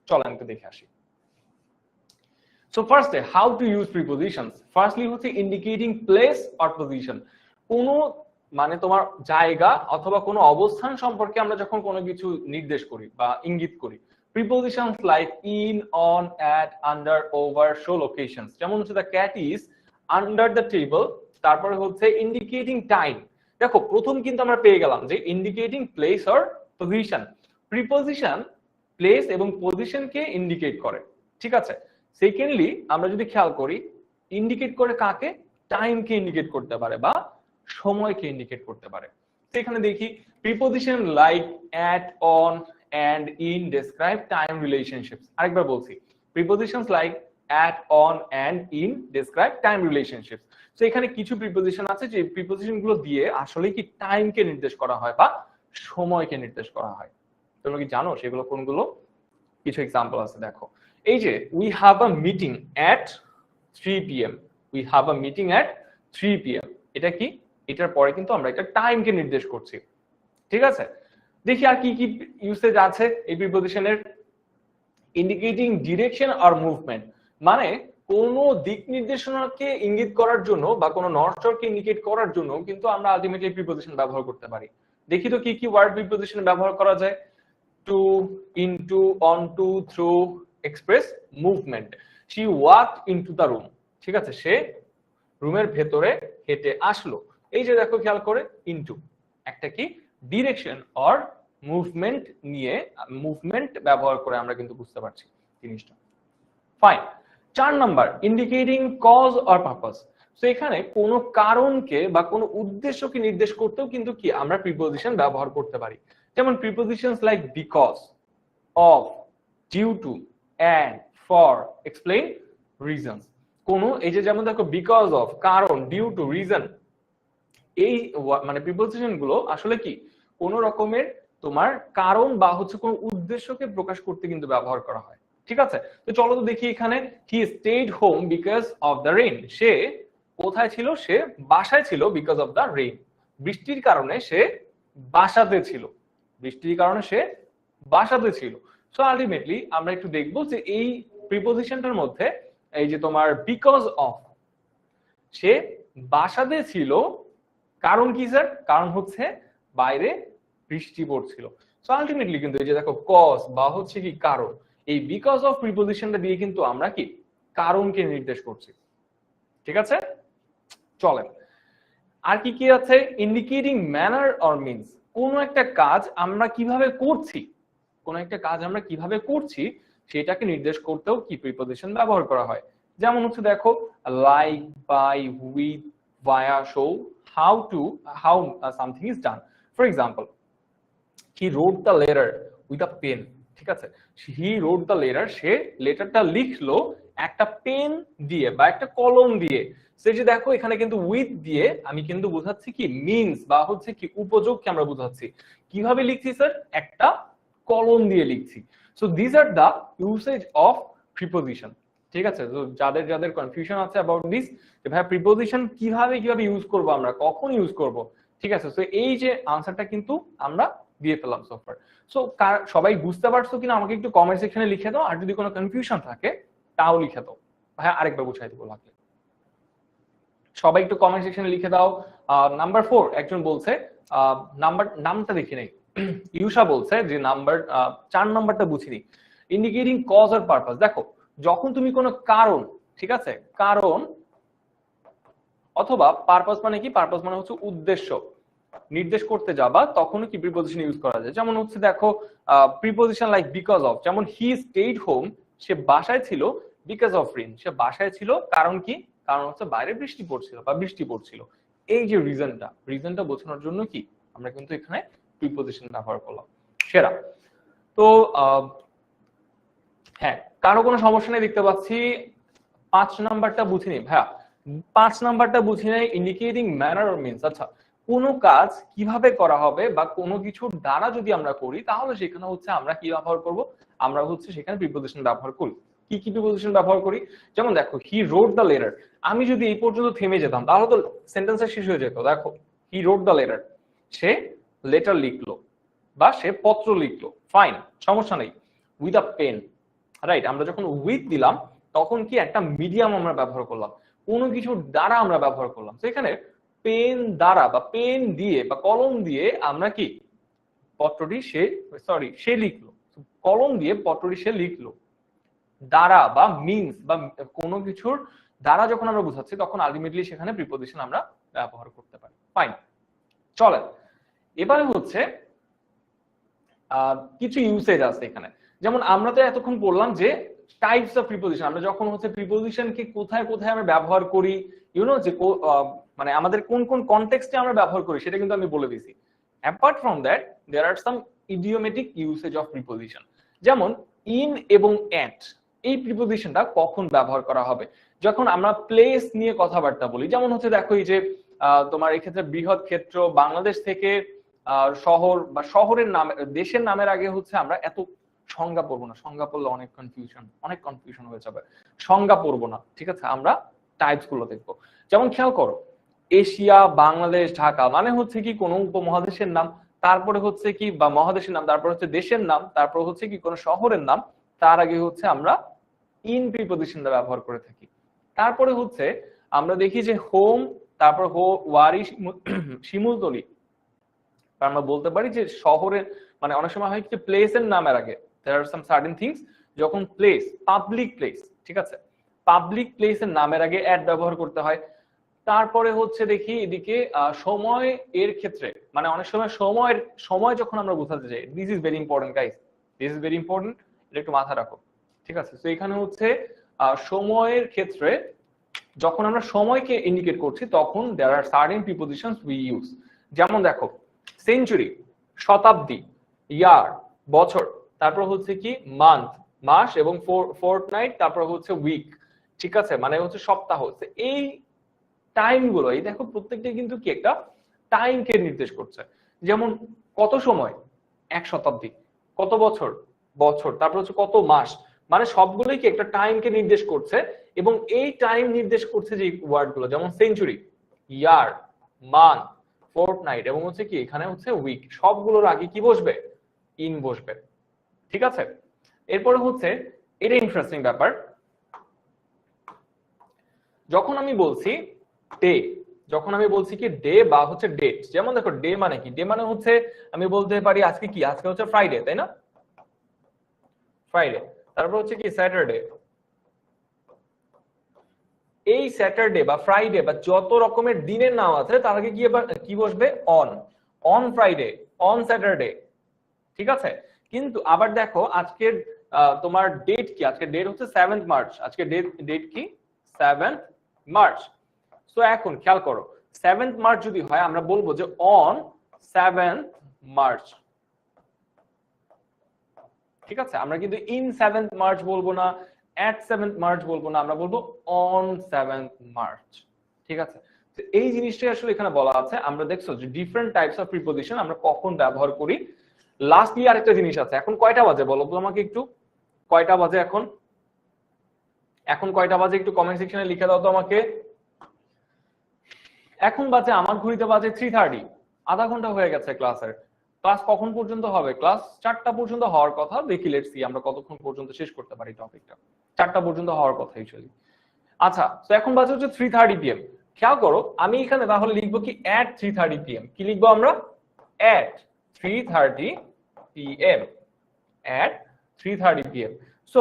চলেন একটু দেখে আসি। সো ফার্স্টে how to use prepositions. Firstly হচ্ছে ইন্ডিকেটিং প্লেস অর পজিশন, কোন মানে তোমার জায়গা অথবা কোনো অবস্থান সম্পর্কে আমরা যখন কোনো কিছু নির্দেশ করি বা ইঙ্গিত করি। Prepositions like in, on, at, under, over show locations। যেমন হচ্ছে the cat is under the table, তারপরে হচ্ছে indicating time। দেখো প্রথম কিন্তু আমরা পেয়ে গেলাম যে indicating place or position। Preposition place এবং position কে ইন্ডিকেট করে, ঠিক আছে। সেকেন্ডলি আমরা যদি খেয়াল করি, ইন্ডিকেট করে কাকে? টাইম কে ইন্ডিকেট করতে পারে বা সময়কে ইন্ডিকেট করতে পারে। সেখানে দেখি preposition like at, on and in describe time relationships। আরেকবার বলছি, prepositions like at, on and in describe time relationships। তো এখানে কিছু প্রিপোজিশন আছে যে প্রিপোজিশন গুলো দিয়ে আসলে কি টাইম কে নির্দেশ করা হয় বা সময়কে নির্দেশ করা হয়। তোমরা কি জানো সেগুলো কোনগুলো? কিছু এক্সাম্পল আছে, দেখো এই যে we have a meeting at 3 pm, we have a meeting at 3 pm, এটা কি? এটার পরে কিন্তু আমরা একটা টাইম কে নির্দেশ করছি, ঠিক আছে। দেখি আর কি কি ইউসেজ আছে এই প্রিপোজিশনের। ইন্ডিকেটিং ডিরেকশন আর মুভমেন্ট, মানে কোন দিক নির্দেশনাকে ইঙ্গিত করার জন্য বা কোন নর্থ স্টারকে ইন্ডিকেট করার জন্য কিন্তু আমরা আলটিমেটলি প্রিপোজিশন ব্যবহার করতে পারি। দেখি তো কি কি ওয়ার্ড প্রিপোজিশন ব্যবহার করা যায়। To, into, onto, through express movement. She walked into the room, ঠিক আছে, সে রুমের ভেতরে হেঁটে আসলো। এই যে দেখো খেয়াল করে, ইনটু একটা কি ডিরেকশন অর মুভমেন্ট নিয়ে, মুভমেন্ট ব্যবহার করে আমরা কিন্তু বুঝতে পারছি জিনিসটা। Fine. 4 number, indicating cause or purpose. তো এখানে কোনো কারণকে বা কোনো উদ্দেশ্যকে নির্দেশ করতেও কিন্তু কি আমরা প্রিপোজিশন ব্যবহার করতে পারি। যেমন prepositions like because, of, due to, and, for, explain, reasons. কোন এই যে যেমন দেখো বিকজ অফ, কারণ, ডিউ টু, রিজন, এই মানে প্রিপোজিশন গুলো আসলে কি কোন রকমের তোমার কারণ বা হচ্ছে কোন উদ্দেশ্যকে প্রকাশ করতে কিন্তু ব্যবহার করা হয়, ঠিক আছে। তো চলো তো দেখি এখানে, he stayed home because of the rain. সে কোথায় ছিল? সে বাসায় ছিল, বিকজ অফ দ্য রেইন, বৃষ্টির কারণে সে বাসাতে ছিল, বৃষ্টির কারণে সে বাসাতে ছিল। সো আলটিমেটলি আমরা একটু দেখবো যে এই প্রিপোজিশনটার মধ্যে এই যে তোমার বিকজ অফ, সে বাসাতে ছিল, কারণ কি স্যার? কারণ হচ্ছে বাইরে বৃষ্টি পড়ছিল। সো আলটিমেটলি কিন্তু এই যে দেখো কজ বা হচ্ছে কি কারণ, এই বিকজ অফ প্রিপোজিশনটা দিয়ে কিন্তু আমরা কি কারণকে নির্দেশ করছি, ঠিক আছে। চলেন আর কি কি আছে। ইন্ডিকেটিং ম্যানার অর মিনস, কোন একটা কাজ আমরা কিভাবে করছি, কোন একটা কাজ আমরা কিভাবে করছি সেটাকে নির্দেশ করতেও কি প্রিপোজিশন ব্যবহার করা হয়। যেমন হচ্ছে দেখো like, by, with, via, show, how something is done. For example, he wrote the letter with a pen, ঠিক আছে, he wrote the letter, সে লেটারটা লিখলো একটা পেন দিয়ে বা একটা কলম দিয়ে। সে যে দেখো এখানে কিন্তু উইথ দিয়ে আমি কিন্তু বোঝাচ্ছি কি মিনস বা হচ্ছে কি উপযোগকে আমরা বোঝাচ্ছি। কিভাবে লিখছি স্যার? একটা কলম দিয়ে লিখছি। So this are the usage of preposition, ঠিক আছে। তো যাদের যাদের কনফিউশন আছে অ্যাবাউট দিস, যে ভাই প্রিপোজিশন কিভাবে কিভাবে ইউজ করব, আমরা কখন ইউজ করব, ঠিক আছে। সো এই যে আনসারটা কিন্তু আমরা দিয়ে ফেললাম সোফার। সো সবাই বুঝতে পারছো কিনা আমাকে একটু কমেন্ট সেকশনে লিখে দাও, আর যদি কোনো কনফিউশন থাকে তাও লিখে দাও, হ্যাঁ আরেকবার বুঝাই দেবো লাগলে। সবাই একটু কমেন্ট সেকশনে লিখে দাও। নাম্বার 4 একজন বলছে, নামটা দেখি নাই, ইউষা বলছে যে নাম্বার 4 নাম্বারটা বুঝিনি, ইন্ডিকেটিং কজ অর পারপাস। দেখো যখন তুমি কোনো কারণ, ঠিক আছে, কারণ অথবা পারপাস মানে কি, পারপাস মানে হচ্ছে উদ্দেশ্য নির্দেশ করতে যাবা, তখনও কি প্রিপজিশন ইউজ করা যায়। যেমন হচ্ছে দেখো প্রিপজিশন লাইক বিকজ অফ, যেমন হি স্টেইড হোম, সে বাসায় ছিল, বিকজ অফ রেইন, সে বাসায় ছিল কারণ কি, কারণ হচ্ছে বাইরে বৃষ্টি পড়ছিল বা বৃষ্টি পড়ছিল। এই যে রিজনটা বোঝানোর জন্য কি আমরা কিন্তু এখানে প্রিপজিশন ব্যবহার করলাম। সেরা। তো হ্যাঁ, কারো কোনো সমস্যা নেই দেখতে পাচ্ছি। 5 নাম্বারটা বুঝিনি ভাইয়া, 5 নাম্বারটা বুঝি নাই, ইন্ডিকেটিং ম্যানার অর মিনস। আচ্ছা, কোন কাজ কিভাবে করা হবে বা কোনো কিছুর দ্বারা যদি আমরা করি তাহলে সেখানে হচ্ছে আমরা কি ব্যবহার করব, আমরা হচ্ছে সেখানে প্রিপজিশন ব্যবহার করি। কি কি প্রিপজিশন ব্যবহার করি, যেমন দেখো হি রোড দ্য লেটার, আমি যদি এই পর্যন্ত থেমে যেতাম তাহলে তো সেন্টেন্সটা শেষ হয়ে যেত। দেখো হি রোড দ্য লেটার, সে লেটার লিখলো বা সে পত্র লিখলো, ফাইন, সমস্যা নেই। উইথ আ পেন, রাইট, আমরা যখন উইথ দিলাম তখন কি একটা মিডিয়াম আমরা ব্যবহার করলাম, কোনো কিছুর দ্বারা আমরা ব্যবহার করলাম। তো এখানে পেন দ্বারা বা পেন দিয়ে বা কলম দিয়ে আমরা কি পত্রটি সে লিখলো, কলম দিয়ে পত্রটি সে লিখলো। দ্বারা বা মিনস বা কোনো কিছুর দ্বারা যখন আমরা বুঝাচ্ছি তখন আলটিমেটলি সেখানে প্রিপজিশন আমরা ব্যবহার করতে পারি। ফাইন, চলেন এবারে হচ্ছে কিছু ইউসেজ আছে এখানে। যেমন আমরা তো এতক্ষণ বললাম যে টাইপস অফ প্রিপজিশন, আমরা যখন হচ্ছে প্রিপজিশনকে কোথায় কোথায় আমরা ব্যবহার করি, ইউনো যে মানে আমাদের কোন কোন কনটেক্সটে আমরা ব্যবহার করি সেটা কিন্তু আমি বলে দিয়েছি। Apart from that there are some idiomatic usage of preposition. যেমন ইন এবং এট, এই প্রিপজিশনটা কখন ব্যবহার করা হবে, যখন আমরা প্লেস নিয়ে কথাবার্তা বলি। যেমন হচ্ছে দেখো এই যে তোমার এক্ষেত্রে বৃহৎ ক্ষেত্র, বাংলাদেশ থেকে শহর বা শহরের নামে, দেশের নামের আগে হচ্ছে আমরা এত সংজ্ঞা পড়বো না, সংজ্ঞা পড়লে অনেক কনফিউশন হয়ে যাবে, সংজ্ঞা পড়বো না, ঠিক আছে, আমরা টাইপস গুলো দেখবো। যেমন খেয়াল করো এশিয়া, বাংলাদেশ, ঢাকা মানে হচ্ছে কি কোনো উপমহাদেশের নাম, তারপরে হচ্ছে কি বা মহাদেশের নাম, তারপর হচ্ছে দেশের নাম, তারপর হচ্ছে কি কোনো শহরের নাম, তার আগে হচ্ছে আমরা ইন প্রিপজিশনটা ব্যবহার করে থাকি। তারপরে হচ্ছে আমরা দেখি যে হোম, তারপর ওয়ারি, শিমুলতলি, আমরা বলতে পারি যে শহরের মানে অনেক সময় হয় কি প্লেসের নামের আগে there are some certain things, যখন প্লেস, পাবলিক প্লেস, ঠিক আছে, পাবলিক প্লেসের নামের আগে অ্যাড ব্যবহার করতে হয়। তারপরে হচ্ছে দেখি এদিকে সময় এর ক্ষেত্রে, মানে অনেক সময় সময় যখন আমরা বোঝাতে চাই, this is very important guys, this is very important, এটা একটু মাথায় রাখো, ঠিক আছে। তো এখানে হচ্ছে সময়ের ক্ষেত্রে যখন আমরা সময়কে ইন্ডিকেট করছি তখন there are certain prepositions we use। যেমন দেখো সেঞ্চুরি, শতাব্দী, ইয়ার, বছর, তারপর হচ্ছে কি মান্থ, মাস, এবং ফোর্টনাইট, তারপর হচ্ছে উইক, ঠিক আছে, মানে হচ্ছে সপ্তাহ। এই টাইম গুলো, এই দেখো প্রত্যেকটা কিন্তু কি একটা টাইমকে নির্দেশ করছে। যেমন কত সময়, 1 শতাব্দী, কত বছর, বছর, তারপর হচ্ছে কত মাস, মানে সবগুলোই কি একটা টাইমকে নির্দেশ করছে। এবং এই টাইম নির্দেশ করছে যে ওয়ার্ড গুলো, যেমন সেঞ্চুরি, ইয়ার, মান্থ, ফোর্টনাইট এবং হচ্ছে কি এখানে হচ্ছে উইক, সবগুলোর আগে কি বসবে, ইন বসবে, ঠিক আছে। এরপরে হচ্ছে এটা ইন্টারেস্টিং ব্যাপার, যখন আমি বলছি ডে, যখন আমি বলছি কি ডে বা হচ্ছে ডেট, যেমন দেখো ডে মানে কি, ডে মানে হচ্ছে আমি বলতে পারি আজকে কি, আজকে হচ্ছে ফ্রাইডে, তাই না, ফ্রাইডে, তারপর হচ্ছে কি স্যাটারডে। এই স্যাটারডে বা ফ্রাইডে বা যত রকমের দিনের নাম আছে তার আগে কি বসবে, অন ফ্রাইডে, অন স্যাটারডে, ঠিক আছে। কিন্তু আবার দেখো আজকের তোমার ডেট কি, আজকের ডেট হচ্ছে 7th মার্চ, আজকে ডেট কি 7th মার্চ। সো এখন খেয়াল করো 7th মার্চ যদি হয় আমরা বলবো যে অন 7th মার্চ, ঠিক আছে। আমরা কিন্তু ইন 7th মার্চ বলবো না, at 7th মার্চ বলবো না, আমরা বলবো on 7th মার্চ, ঠিক আছে। তো এই জিনিসটাই আসলে এখানে বলা আছে। আমরা দেখছো যে ডিফারেন্ট টাইপস অফ প্রিপজিশন আমরা কখন ব্যবহার করি। লাস্টলি আরেকটা জিনিস আছে, এখন কয়টা বাজে বলো তো আমাকে একটু, কয়টা বাজে এখন, এখন কয়টা বাজে একটু কমেন্ট সেকশনে লিখে দাও তো আমাকে। এখন বাজে আমার ঘড়িতে বাজে 3:30, আধা ঘন্টা হয়ে গেছে ক্লাসের। ক্লাস কখন পর্যন্ত হবে? ক্লাস 4টা পর্যন্ত হওয়ার কথা। দেখি লেটস সি আমরা কতক্ষণ পর্যন্ত শেষ করতে পারি টপিকটা। 4টা পর্যন্ত হওয়ার কথা অ্যাকচুয়ালি। আচ্ছা, তো এখন বাজে হচ্ছে 3:30 PM। খেয়াল করো, আমি এখানে তাহলে লিখবো কি at 3:30 PM। কি লিখবো আমরা? at 3:30 PM, at 3:30 PM। So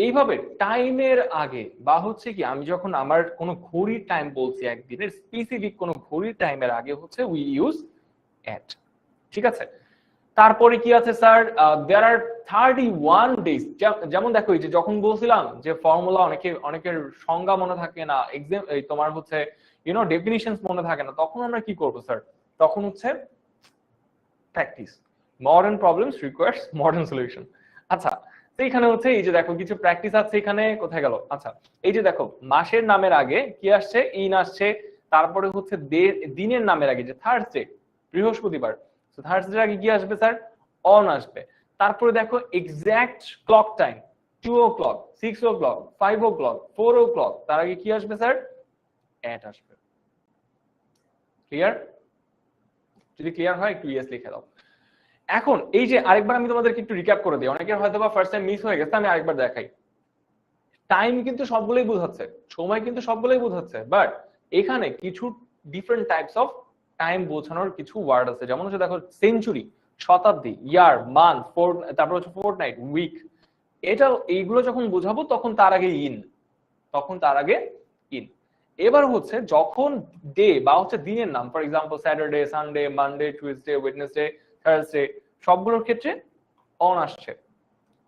এইভাবে টাইমের আগে বা হচ্ছে কি আমি যখন আমার কোনো ঘড়ির টাইম বলছি একদিনের স্পেসিফিক কোনো ঘড়ির টাইমের আগে হচ্ছে উই ইউজ at। ঠিক আছে, তারপরে কি আছে স্যার? দেয়ার আর 31 ডেজ। যেমন দেখো এই যে যখন বলছিলাম যে ফর্মুলা অনেকের সংজ্ঞা মনে থাকে না, এক্সাম তোমার হচ্ছে ডেফিনিশনস মনে থাকে না, তখন আমরা কি করব স্যার? তখন হচ্ছে practice. Modern problems requires modern solution. আচ্ছা, তো এখানে হচ্ছে এই যে দেখো কিছু প্র্যাকটিস আছে এখানে। কোথায় গেল? আচ্ছা, এই যে দেখো মাসের নামের আগে কি আসছে? ইন আসছে। তারপরে হচ্ছে দিনের নামের আগে যে থার্সডে, বৃহস্পতিবার, তো থার্সডে আগে কি আসবে স্যার? অন আসবে। তারপরে দেখো exact clock time 2 o'clock, 6 o'clock, 5 o'clock, 4 o'clock, তার আগে কি আসবে স্যার? অ্যাট আসবে। ক্লিয়ার? যদি ক্লিয়ার হয় একটু ইয়েস লিখে দাও। এখন এই যে আরেকবার আমি তোমাদেরকে একটু রিক্যাপ করে দিই, অনেকের হয়তো বা ফার্স্ট টাইম মিস হয়ে গেছে, আমি আরেকবার দেখাই। টাইম কিন্তু সবগুলোই বোঝাচ্ছে, সময় কিন্তু সবগুলোই বোঝাচ্ছে, বাট এখানে কিছু ডিফারেন্ট টাইপস অফ টাইম বোঝানোর কিছু ওয়ার্ড আছে। যেমন হচ্ছে দেখো সেঞ্চুরি, শতাব্দী, ইয়ার, মান্থ, তারপর হচ্ছে ফোর্টনাইট, উইক। এটা এইগুলো যখন বোঝাবো তখন তার আগে ইন, তখন তার আগে ইন। এবার হচ্ছে যখন ডে বা হচ্ছে দিনের নাম, for example Saturday, Sunday, Monday, Tuesday, Wednesday, Thursday, সবগুলোর ক্ষেত্রে অন আসছে।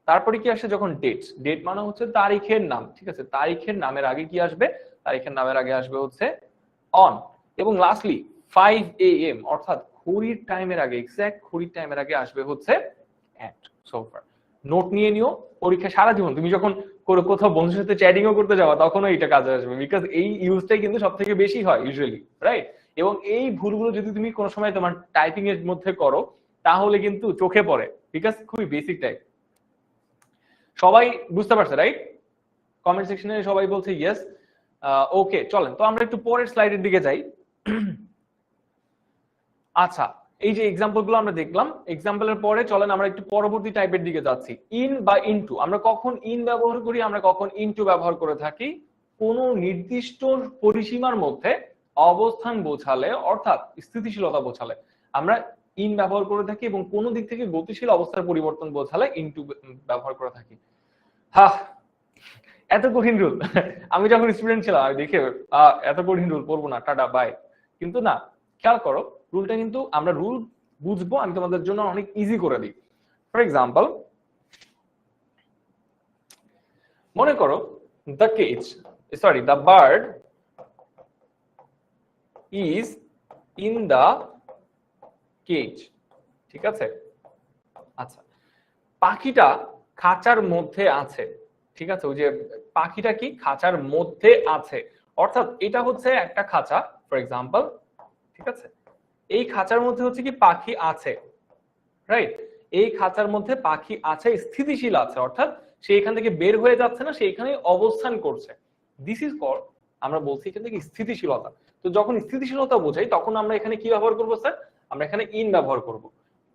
তারপরে কি আসে? যখন ডেট, ডেট মানে হচ্ছে তারিখের নাম। ঠিক আছে, তারিখের নামের আগে কি আসবে? তারিখের নামের আগে আসবে হচ্ছে অন। এবং লাস্টলি 5 AM অর্থাৎ ঘড়ির টাইমের আগে, এক্সাক্ট ঘড়ির টাইমের আগে আসবে হচ্ছে অ্যাট। সো ফার নোট নিয়ে নিও, পরীক্ষা সারা জীবন তুমি যখন কোথাও বন্ধুর সাথে চ্যাটিংও করতে যাওয়া তখনও এটা কাজে আসবে, বিকজ এই ইউজটাই কিন্তু সব থেকে বেশি হয় ইউজুয়ালি, রাইট? এবং এই ভুলগুলো যদি তুমি কোনো সময় তোমার টাইপিং এর মধ্যে করো তাহলে কিন্তু চোখে পড়ে, বিকজ খুবই বেসিক টাইপ। সবাই বুঝতে পারছে, রাইট? কমেন্ট সেকশনে সবাই বলছে ইয়েস। ওকে, চলেন তো আমরা একটু পরের স্লাইডের দিকে যাই। আচ্ছা, এই যে এক্সাম্পল গুলো আমরা দেখলাম, এক্সাম্পলের পরে চলেন আমরা একটু পরবর্তী টাইপের দিকে যাচ্ছি। ইন বা ইনটু, আমরা কখন ইন ব্যবহার করি, আমরা কখন ইনটু ব্যবহার করে থাকি? কোন নির্দিষ্ট পরিসীমার মধ্যে অবস্থান বোঝালে অর্থাৎ স্থিতিশীলতা বোঝালে আমরা ইন ব্যবহার করে থাকি, এবং কোন দিক থেকে গতিশীল অবস্থার পরিবর্তন বোঝালে ইনটু ব্যবহার করে থাকি। হ্যাঁ, এত কঠিন রুল। আমি যখন স্টুডেন্ট ছিলাম আমি দেখে এত কঠিন রুল পড়বো না, টাটা বাই। কিন্তু না, খেয়াল করো রুলটা কিন্তু আমরা রুল বুঝবো, আমি তোমাদের জন্য অনেক ইজি করে দিই। ফর এক্সাম্পল, মনে করো the cage, sorry the bird is in the cage. ঠিক আছে, আচ্ছা, পাখিটা খাঁচার মধ্যে আছে। ঠিক আছে, ওই যে পাখিটা কি খাঁচার মধ্যে আছে, অর্থাৎ এটা হচ্ছে একটা খাঁচা ফর এক্সাম্পল। ঠিক আছে, এই খাঁচার মধ্যে হচ্ছে কি পাখি আছে, রাইট? এই খাঁচার মধ্যে পাখি আছে, স্থিতিশীল আছে, অর্থাৎ সে এখান থেকে বের হয়ে যাচ্ছে না, সে এখানে অবস্থান করছে। দিস ইজ কল্ড, আমরা বলছি এখান থেকে স্থিতিশীলতা। তো যখন স্থিতিশীলতা বোঝাই তখন আমরা এখানে কি ব্যবহার করবো স্যার? আমরা এখানে ইন ব্যবহার করব।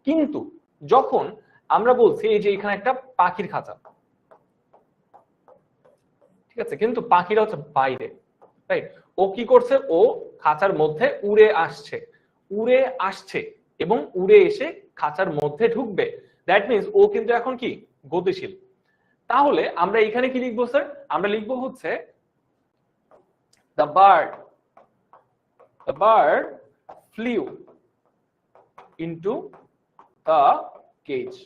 কিন্তু যখন আমরা বলছি এই যে এখানে একটা পাখির খাঁচা, ঠিক আছে, কিন্তু পাখিটা হচ্ছে বাইরে, রাইট? ও কি করছে? ও খাঁচার মধ্যে উড়ে আসছে, উড়ে আসছে এবং উড়ে এসে খাঁচার মধ্যে ঢুকবে। দ্যাট মিনস ও কিন্তু এখন কি গতিশীল। তাহলে আমরা এখানে কি লিখবো স্যার? আমরা লিখবো হচ্ছে the bird flew into the cage.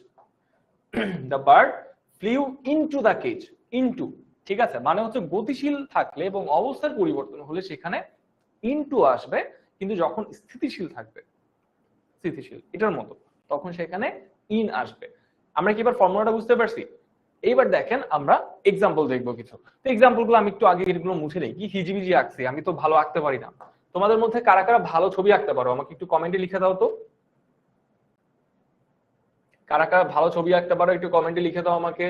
the bird flew into the cage. into, ঠিক আছে, মানে হচ্ছে গতিশীল থাকলে এবং অবস্থার পরিবর্তন হলে সেখানে ইনটু আসবে, কিন্তু যখন স্থিতিশীল থাকবে, স্থিতিশীল এটার মতো, তখন সেখানে ইন আসবে। আমরা কি এবার ফর্মুলাটা বুঝতে পারছি? এইবার দেখেন আমরা এক্সাম্পল দেখবো কিছু। তো এক্সাম্পল গুলো আমি একটু আগে এগুলো মুছে নেই, কি হিজিবিজি আঁকছি, আমি তো ভালো আঁকতে পারি না। তোমাদের মধ্যে কারা কারা ভালো ছবি আঁকতে পারো আমাকে একটু কমেন্টে লিখে দাও তো। কারা কারা ভালো ছবি আঁকতে পারো একটু কমেন্টে লিখে দাও আমাকে।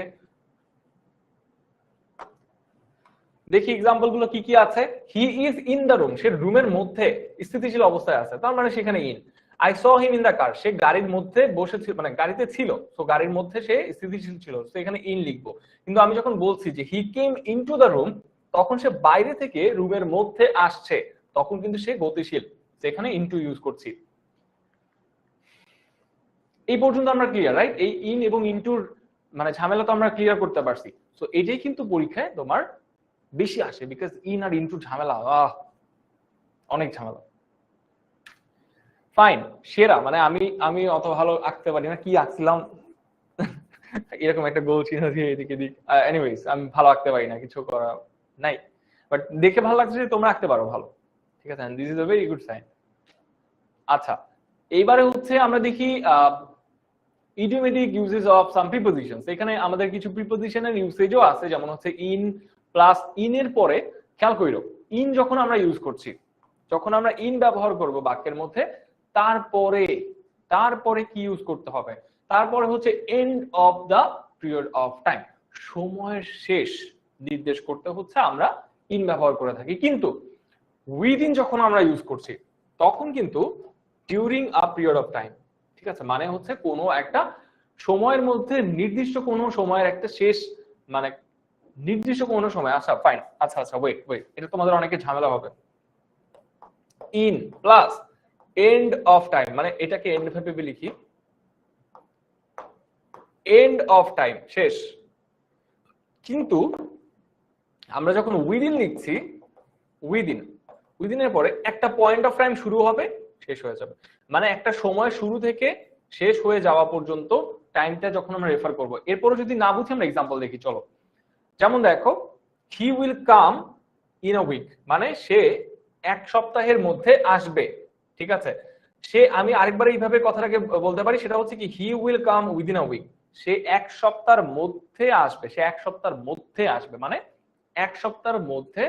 দেখি এক্সাম্পল গুলো কি কি আছে। He is in the room, সে রুমের মধ্যে স্থিতিশীল অবস্থায় আছে, তার মানে সেখানে in. I saw him in the car, সে গাড়ির মধ্যে বসেছিল, মানে গাড়িতে ছিল, তো গাড়ির মধ্যে সে স্থিতিশীল ছিল, তো এখানে ইন লিখবো। কিন্তু আমি যখন বলছি যে হি কেম ইনটু দ্য রুম, তখন সে বাইরে থেকে রুমের মধ্যে আসছে, তখন কিন্তু সে গতিশীল, সেখানে ইনটু ইউজ করছি। এই পর্যন্ত আমরা ক্লিয়ার, রাইট? এই ইন এবং ইনটুর মানে ঝামেলা তো আমরা ক্লিয়ার করতে পারছি। তো এটাই কিন্তু পরীক্ষায় তোমার বেশি আসে, বিকজ ইন আর ইনটু ঝামেলা, অনেক ঝামেলা। ফাইন, সেরা, মানে আমি আমি অত ভালো আঁকতে পারি না, কি আঁকছিলাম এরকম একটা গোল চিহ্ন দিয়ে এদিকে দিক, এনিওয়েজ আমি ভালো আঁকতে পারি না, কিছু করা নাই, বাট দেখে ভালো লাগছে যে তোমরা আঁকতে পারো ভালো, ঠিক আছে, this is a very good sign. আচ্ছা, এইবারে হচ্ছে আমরা দেখি idiomatic uses of some prepositions। এখানে আমাদের কিছু প্রিপোজিশনের ইউসেজও আছে, যেমন হচ্ছে ইন প্লাস ইন এর পরে, খেয়াল কইরো ইন যখন আমরা ইউজ করছি, যখন আমরা ইন ব্যবহার করব বাক্যের মধ্যে, তারপরে তারপরে কি ইউজ করতে হবে, তারপরে হচ্ছে end of the period of time, সময়ের শেষ নির্দেশ করতে হচ্ছে আমরা ইন ব্যবহার করে থাকি। কিন্তু উইদিন যখন আমরা ইউজ করছি, তখন কিন্তু during a period of time, ঠিক আছে, মানে হচ্ছে কোনো একটা সময়ের মধ্যে নির্দিষ্ট কোনো সময়ের একটা শেষ, মানে নির্দিষ্ট কোনো সময়। আচ্ছা ফাইন, আচ্ছা আচ্ছা ওয়েট ওয়েট, এটা তোমাদের অনেকে ঝামেলা হবে। In plus end of time, মানে এটাকে এন্ড ভেবে লিখি, এন্ড অফ টাইম শেষ, কিন্তু আমরা যখন উইদিন লিখছি, উইদিন উইদিনের পরে একটা পয়েন্ট অফ টাইম শুরু হবে, শেষ হয়ে যাবে, মানে একটা সময় শুরু থেকে শেষ হয়ে যাওয়া পর্যন্ত টাইমটা যখন আমরা রেফার করব। এরপরে যদি না বুঝি আমরা এক্সাম্পল দেখি, চলো। যেমন দেখো, he will come in a week, মানে সে এক সপ্তাহের মধ্যে আসবে, ঠিক আছে। সে, আমি আরেকবার এইভাবে কথাটাকে বলতে পারি, সেটা হচ্ছে কি, he will come within a week, সে এক সপ্তাহের মধ্যে আসবে, সে এক সপ্তাহের মধ্যে আসবে, মানে এক সপ্তাহের মধ্যে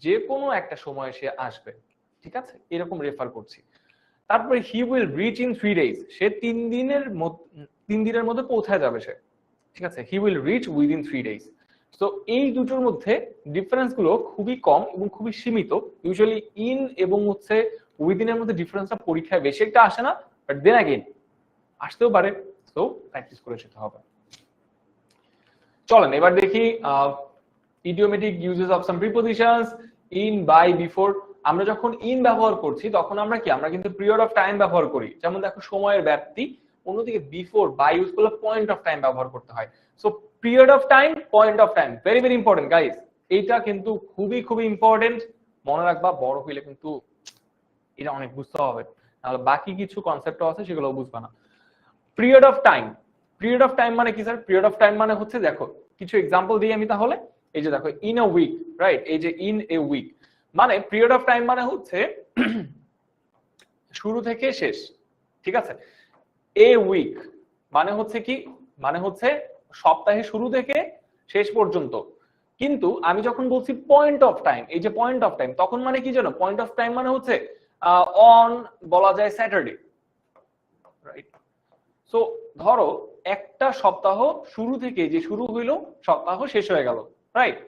যে কোনো একটা সময় সে আসবে, ঠিক আছে, এরকম রেফার করছি। তারপরে he will reach in 3 days, সে 3 দিনের মধ্যে পৌঁছায় যাবে সে, ঠিক আছে, he will reach within 3 days। তো এই দুটোর মধ্যে ডিফারেন্স গুলো খুবই কম এবং খুবই সীমিত। ইউজুয়ালি ইন এবং হচ্ছে উইদিনের মধ্যে ডিফারেন্সটা পরীক্ষায় বেশি একটা আসে না, বাট দেন अगेन আসতেও পারে, তো প্র্যাকটিস করে যেতে হবে। চলেন এবার দেখি idiomatic uses of some prepositions in, by, before। আমরা যখন ইন ব্যবহার করছি তখন আমরা কি, আমরা কিন্তু পিরিয়ড অফ টাইম ব্যবহার করি, যেমন দেখো সময়ের ব্যাপ্তি। অন্যদিকে বিফোর, বাই ইউজ করলে পয়েন্ট অফ টাইম ব্যবহার করতে হয়। So period of time, point of time, very very important guys, এইটা কিন্তু খুবই খুবই ইম্পর্টেন্ট, মনে রাখবা, বড় হইলে কিন্তু এটা অনেক বুঝতে হবে, তাহলে বাকি কিছু কনসেপ্ট আছে সেগুলো বুঝবা না। Period of time, period of time মানে কি স্যার? পিরিয়ড অফ টাইম মানে হচ্ছে, দেখো কিছু এক্সাম্পল দিই আমি তাহলে। এই যে দেখো, ইন আ উইক, রাইট, এই যে ইন এ উইক, মানে পিরিয়ড অফ টাইম মানে হচ্ছে শুরু থেকে শেষ, ঠিক আছে। এ উইক মানে হচ্ছে কি, মানে হচ্ছে সপ্তাহে শুরু থেকে শেষ পর্যন্ত। কিন্তু আমি যখন বলছি পয়েন্ট অফ টাইম, এই যে পয়েন্ট অফ টাইম, তখন মানে কি জানো, পয়েন্ট অফ টাইম মানে হচ্ছে অন, বলা যায় স্যাটারডে, রাইট। সো ধরো একটা সপ্তাহ শুরু থেকে যে শুরু হইলো, সপ্তাহ শেষ হয়ে গেল, রাইট।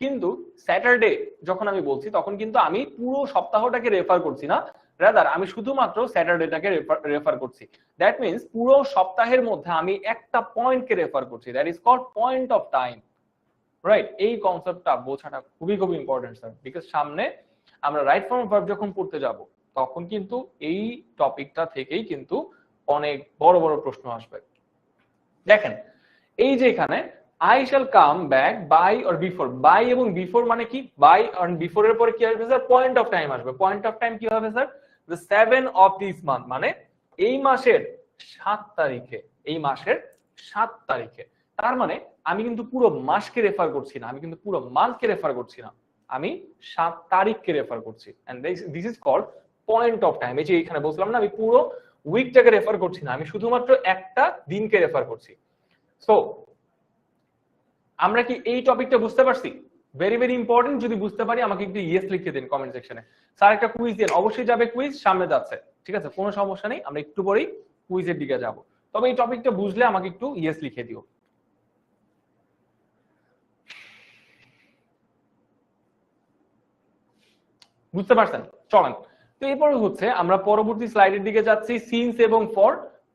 কিন্তু স্যাটারডে যখন আমি বলছি, তখন কিন্তু আমি পুরো সপ্তাহটাকে রেফার করছি না, রাদার আমি শুধুমাত্র স্যাটারডেটাকে রেফার করছি। দ্যাট মিনস পুরো সপ্তাহের মধ্যে আমি একটা পয়েন্টকে রেফার করছি, that is called point of time, right. এই কনসেপ্টটা বোঝাটা খুবই খুবই ইম্পর্টেন্ট স্যার, বিকজ সামনে আমরা রাইট ফর্ম ভার্ব যখন পড়তে যাব, তখন কিন্তু এই টপিকটা থেকেই কিন্তু অনেক বড় বড় প্রশ্ন আসবে। দেখেন, এই যে এখানে I shall come back by or before, by এবং বিফোর মানে কি, বাই আর বিফোর এর পরে কি আসবে স্যার? পয়েন্ট অফ টাইম আসবে। পয়েন্ট অফ টাইম কি হবে sir? The 7 of this month, মানে এই মাসের 7 তারিখে, এই মাসের 7 তারিখে। তার মানে আমি কিন্তু পুরো মাসকে রেফার করছি না, আমি কিন্তু পুরো মান্থকে রেফার করছি না, আমি 7 তারিখকে রেফার করছি, and this is called point of time. এই যে এখানে বললাম না, আমি পুরো উইকটাকে রেফার করছি না, আমি শুধুমাত্র একটা দিনকে রেফার করছি। সো আমরা কি এই টপিকটা বুঝতে পারছি? ভেরি ভেরি ইম্পর্টেন্ট, যদি বুঝতে পারি আমাকে একটু ইয়েস লিখে দিন কমেন্ট সেকশনে। স্যার একটা কুইজ দেন, অবশ্যই যাবে কুইজ, সামনে যাচ্ছে, ঠিক আছে, কোনো সমস্যা নেই, আমরা একটু পরেই কুইজের দিকে যাব। তবে এই টপিকটা বুঝলে আমাকে একটু ইয়েস লিখে দিও। বুঝতে পারছেন? চলেন তো এরপরে হচ্ছে আমরা পরবর্তী স্লাইডের দিকে যাচ্ছি। সিন্স এবং ফর,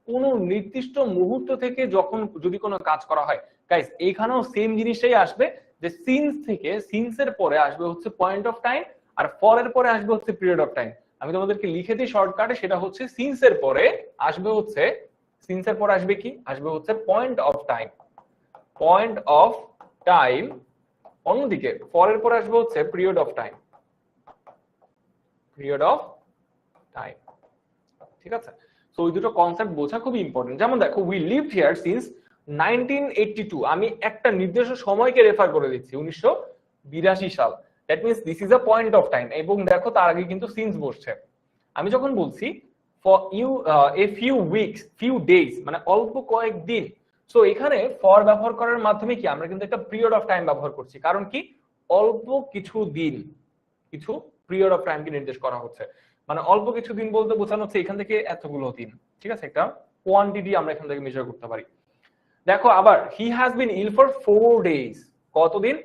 কোন নির্দিষ্ট মুহূর্ত থেকে যখন যদি কোনো কাজ করা হয়, গাইস এইখানেও সেম জিনিসটাই আসবে, যে সিন্স থেকে, সিন্সের পরে আসবে হচ্ছে পয়েন্ট অফ টাইম, আর ফর এর পরে আসবে হচ্ছে পিরিয়ড অফ টাইম। আমি তোমাদেরকে লিখে দিই শর্টকাটে, সেটা হচ্ছে সিন্সের পরে আসবে হচ্ছে, সিন্সের পরে আসবে কি, আসবে হচ্ছে point of time, point of time. অন্যদিকে ফর এর পরে আসবে হচ্ছে period of time, period of time. ঠিক আছে, সো ওই দুটো কনসেপ্ট বোঝা খুবই ইম্পর্টেন্ট। যেমন দেখো, উই লিভড হিয়ার সিন্স 1982, আমি একটা নির্দিষ্ট সময়কে রেফার করে দিচ্ছি, 1982 সাল। That means this is a point of time, এবং দেখো তার আগে কিন্তু সিন্স বসছে। আমি যখন বলছি for you a few weeks, few days, মানে অল্প কয়েকদিন, সো এখানে ফর ব্যবহার করার মাধ্যমে কি আমরা কিন্তু একটা পিরিয়ড অফ টাইম ব্যবহার করছি। কারণ কি, অল্প কিছু দিন, কিছু পিরিয়ড অফ টাইমকে নির্দেশ করা হচ্ছে। মানে অল্প কিছু দিন বলতে বোঝানো হচ্ছে এখান থেকে এতগুলো দিন। ঠিক আছে, একটা কোয়ান্টিটি আমরা এখান থেকে মেজার করতে পারি। দেখো আবার, he has been ill for 4 days, কতদিন,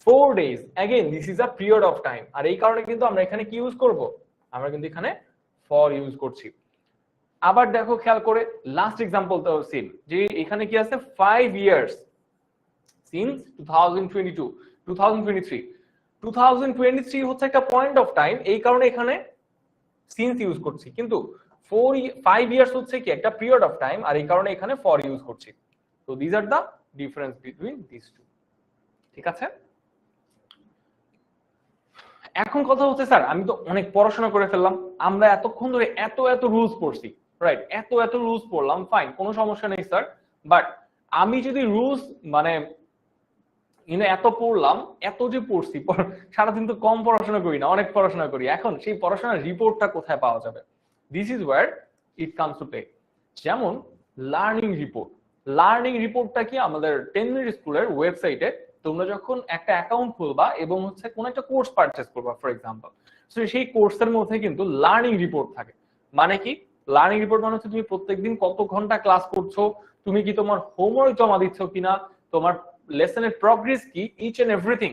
4 days. Again this is a period of time, আর এই কারণে কিন্তু আমরা এখানে কি ইউজ করব, আমরা কিন্তু এখানে ফর ইউজ করছি। আবার দেখো খেয়াল করে লাস্ট এক্সাম্পল তো সিন, যে এখানে কি আছে 5 ইয়ার্স, সিন্স 2022, 2023, 2023 হচ্ছে একটা পয়েন্ট অফ টাইম, এই কারণে এখানে সিন্স ইউজ করছি। কিন্তু 5 ইয়ার্স হচ্ছে কি একটা পিরিয়ড অফ টাইম, আর এই কারণে এখানে ফর ইউজ করছি। তো this are the difference between this two. ঠিক আছে, এখন কথা হচ্ছে স্যার আমি তো অনেক পড়াশোনা করে ফেললাম, আমরা এতক্ষণ ধরে এত এত রুলস পড়ছি, রাইট, এত এত রুলস পড়লাম, ফাইন, কোনো সমস্যা নেই স্যার, বাট আমি যদি রুলস মানে এত পড়লাম, এত যে পড়ছি, সারাদিন তো কম পড়াশোনা করি না, অনেক পড়াশোনা করি, এখন সেই পড়াশোনার রিপোর্টটা কোথায় পাওয়া যাবে? This is wire it comes to play. যেমন লার্নিং রিপোর্ট, লার্নিং রিপোর্টটা কি, আমাদের 10 মিনিট স্কুলের ওয়েবসাইটে তোমরা যখন একটা অ্যাকাউন্ট খুলবা এবং হচ্ছে কোন একটা কোর্স পারচেজ করবা ফর এক্সাম্পল, সো সেই কোর্সের মধ্যে কিন্তু লার্নিং রিপোর্ট থাকে। মানে কি, লার্নিং রিপোর্ট মানে হচ্ছে তুমি প্রত্যেকদিন কত ঘন্টা ক্লাস করছো, তুমি কি তোমার হোমওয়ার্ক জমা দিচ্ছ কিনা, তোমার লেসনের প্রগ্রেস কি, ইচ এন্ড এভরিথিং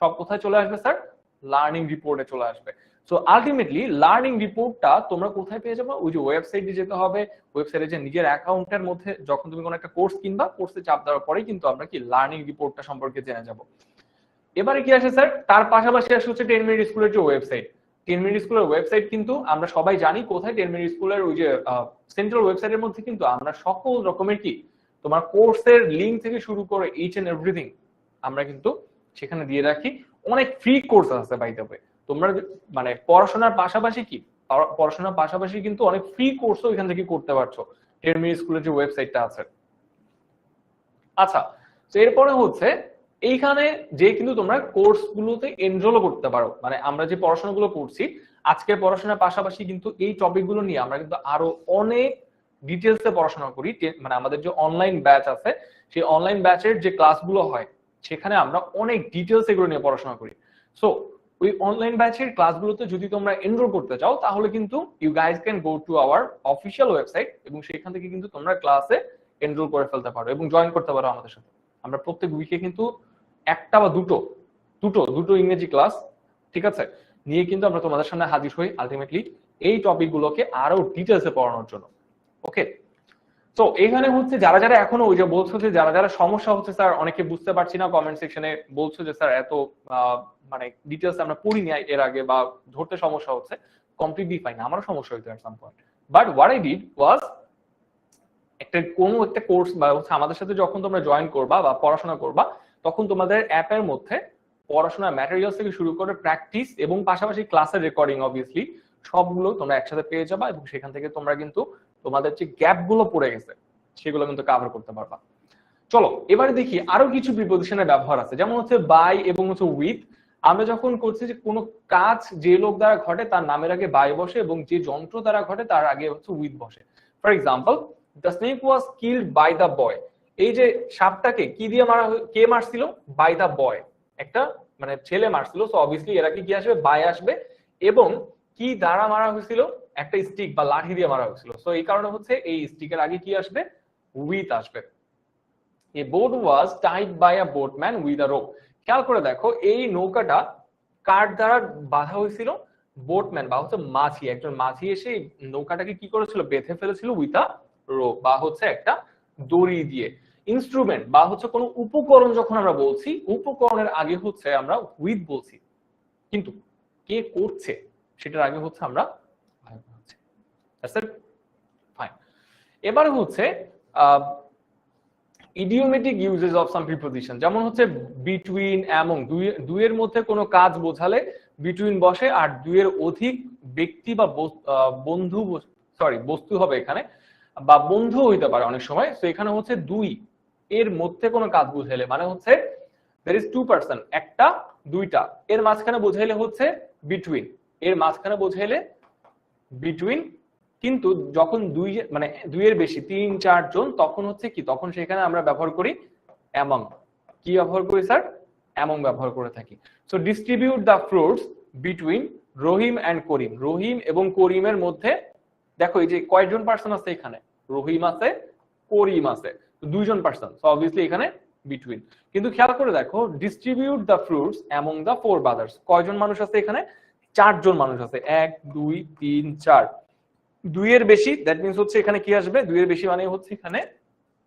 সব কোথায় চলে আসবে স্যার? লার্নিং রিপোর্টে চলে আসবে। সো আলটিমেটলি লার্নিং রিপোর্টটা তোমরা কোথায় পেয়ে যাবে? ওই যে ওয়েবসাইটে যেতে হবে, ওয়েবসাইটে যে নিজের অ্যাকাউন্টের মধ্যে যখন তুমি কোনো একটা কোর্স কিনবা, কোর্সে চাপ দেওয়ার পরেই কিন্তু আমরা কি লার্নিং রিপোর্টটা সম্পর্কে জেনে যাব। এবারে কি আসে স্যার, তার পাশাপাশি আসে হচ্ছে 10 মিনিট স্কুলের যে ওয়েবসাইট। 10 মিনিট স্কুলের ওয়েবসাইট কিন্তু আমরা সবাই জানি কোথায়, 10 মিনিট স্কুলের ওই যে সেন্ট্রাল ওয়েবসাইটের মধ্যে কিন্তু আমরা সকল রকমের কি তোমার কোর্সের লিংক থেকে শুরু করে ইচ এন্ড এভরিথিং আমরা কিন্তু সেখানে দিয়ে রাখি। অনেক ফ্রি কোর্স আছে বাই দ্য ওয়ে, তোমরা মানে পড়াশোনার পাশাপাশি কি, পড়াশোনার পাশাপাশি কিন্তু অনেক ফ্রি কোর্সও এখান থেকে করতে পারছো 10 মিনিট স্কুলের যে ওয়েবসাইটটা আছে। আচ্ছা, তো এরপরে হচ্ছে এইখানে যে কিন্তু তোমরা কোর্স গুলোতে এনরোলও করতে পারো। মানে আমরা যে পড়াশোনাগুলো করছি আজকের পড়াশোনার পাশাপাশি কিন্তু এই টপিক গুলো নিয়ে আমরা কিন্তু আরো অনেক ডিটেলসে পড়াশোনা করি। মানে আমাদের যে অনলাইন ব্যাচ আছে, সেই অনলাইন ব্যাচের যে ক্লাসগুলো হয় সেখানে আমরা অনেক ডিটেলস এগুলো নিয়ে পড়াশোনা করি। সো ওই অনলাইন ব্যাচের ক্লাসগুলোতে যদি তোমরা এনরোল করতে চাও তাহলে কিন্তু you guys can go to our official website, এবং সেখান থেকে কিন্তু তোমরা ক্লাসে এনরোল করে ফেলতে পারো এবং জয়েন করতে পারো আমাদের সাথে। আমরা প্রত্যেক উইকে কিন্তু একটা বা দুটো ইংরেজি ক্লাস, ঠিক আছে, নিয়ে কিন্তু আমরা তোমাদের সামনে হাজির হই আলটিমেটলি এই টপিক গুলোকে আরো ডিটেলসে পড়ানোর জন্য। ওকে, তো এখানে হচ্ছে যারা যারা এখনো ওই যে বলছো যে যারা যারা সমস্যা হচ্ছে স্যার অনেকে বুঝতে পারছি না, কমেন্ট সেকশনে বলছো যে স্যার এত মানে ডিটেলস আমরা পড়িনি এর আগে বা ধরতে সমস্যা হচ্ছে, কমপ্লিটলি ফাইন, আমারও সমস্যা হইতো at some point, but what I did was কোনো একটা কোর্স বা হচ্ছে আমাদের সাথে যখন তোমরা জয়েন করবা বা পড়াশোনা করবা তখন তোমাদের অ্যাপের মধ্যে পড়াশোনার ম্যাটেরিয়ালস থেকে শুরু করে প্র্যাকটিস এবং পাশাপাশি ক্লাসের রেকর্ডিং অবভিয়াসলি সবগুলো তোমরা একসাথে পেয়ে যাবা, এবং সেখান থেকে তোমরা কিন্তু তোমাদের যে গ্যাপ গুলো পড়ে গেছে সেগুলো কিন্তু কভার করতে পারবা। চলো এবারে দেখি আরো কিছু প্রিপোজিশনের ব্যবহার আছে, যেমন হচ্ছে বাই এবং হচ্ছে উইথ। আমরা যখন করছি যে কোনো কাজ যে লোক দ্বারা ঘটে তার নামের আগে বাই বসে, এবং যে যন্ত্র দ্বারা ঘটে তার আগে হচ্ছে উইথ বসে। For example, the snake was killed by the boy. এই যে সাপটাকে কি দিয়ে কে মারছিল? বাই দ্য বয়, একটা মানে ছেলে মারছিল, সো অবভিয়াসলি এর আগে কি আসবে? বাই আসবে। এবং কি দ্বারা মারা হয়েছিল? একটা স্টিক বা লাঠি দিয়ে মারা হয়েছিল, সো এই কারণে হচ্ছে এই স্টিকের আগে কি আসবে? উইথ আসবে। A boat was tied by a boatman with a rope. খেয়াল করে দেখো এই নৌকাটা কার দ্বারা বাঁধা হয়েছিল? বোটম্যান বা হচ্ছে মাঝি, একজন মাঝি এসে নৌকাটাকে কি করেছিল, বেঁধে ফেলেছিল উইথ আ রোপ বা হচ্ছে একটা দড়ি দিয়ে। ইনস্ট্রুমেন্ট বা হচ্ছে কোনো উপকরণ যখন আমরা বলছি, উপকরণের আগে হচ্ছে আমরা উইথ বলছি, কিন্তু কে করছে সেটার আগে হচ্ছে আমরা ফাইন। এবারে হচ্ছে idiomatic usages of some preposition, যেমন হচ্ছে বিটুইন, এমং, দুইয়ের মধ্যে কোনো কাজ বোঝালে বিটুইন বসে, আর দুইয়ের অধিক ব্যক্তি বা বন্ধু, সরি বস্তু হবে এখানে, বা বন্ধু হইতে পারে অনেক সময়। তো এখানে হচ্ছে দুই এর মধ্যে কোনো কাজ বুঝাইলে মানে হচ্ছে there is two person, একটা দুইটা, এর মাঝখানে বোঝাইলে হচ্ছে বিটুইন, এর মাঝখানে বোঝাইলে বিটুইন। কিন্তু যখন দুই মানে দুইয়ের বেশি, 3-4 জন, তখন হচ্ছে কি, তখন সেখানে আমরা ব্যবহার করি অ্যামং। কি ব্যবহার করি স্যার? অ্যামং ব্যবহার করে থাকি। So distribute the fruits between Rahim and Karim, Rahim এবং করিমের মধ্যে, দেখো এই যে কয়জন পার্সন আছে এখানে, রহিম আছে, করিম আছে, দুইজন পার্সন, সো অবভিয়াসলি এখানে বিটুইন। কিন্তু খেয়াল করে দেখো, distribute the fruits among the 4 brothers, কয়জন মানুষ আছে এখানে? 4 জন মানুষ আছে, 1 2 3 4। দুইয়ের বেশি, দ্যাট মিন্স হচ্ছে এখানে কি আসবে, দুইয়ের বেশি মানে হচ্ছে এখানে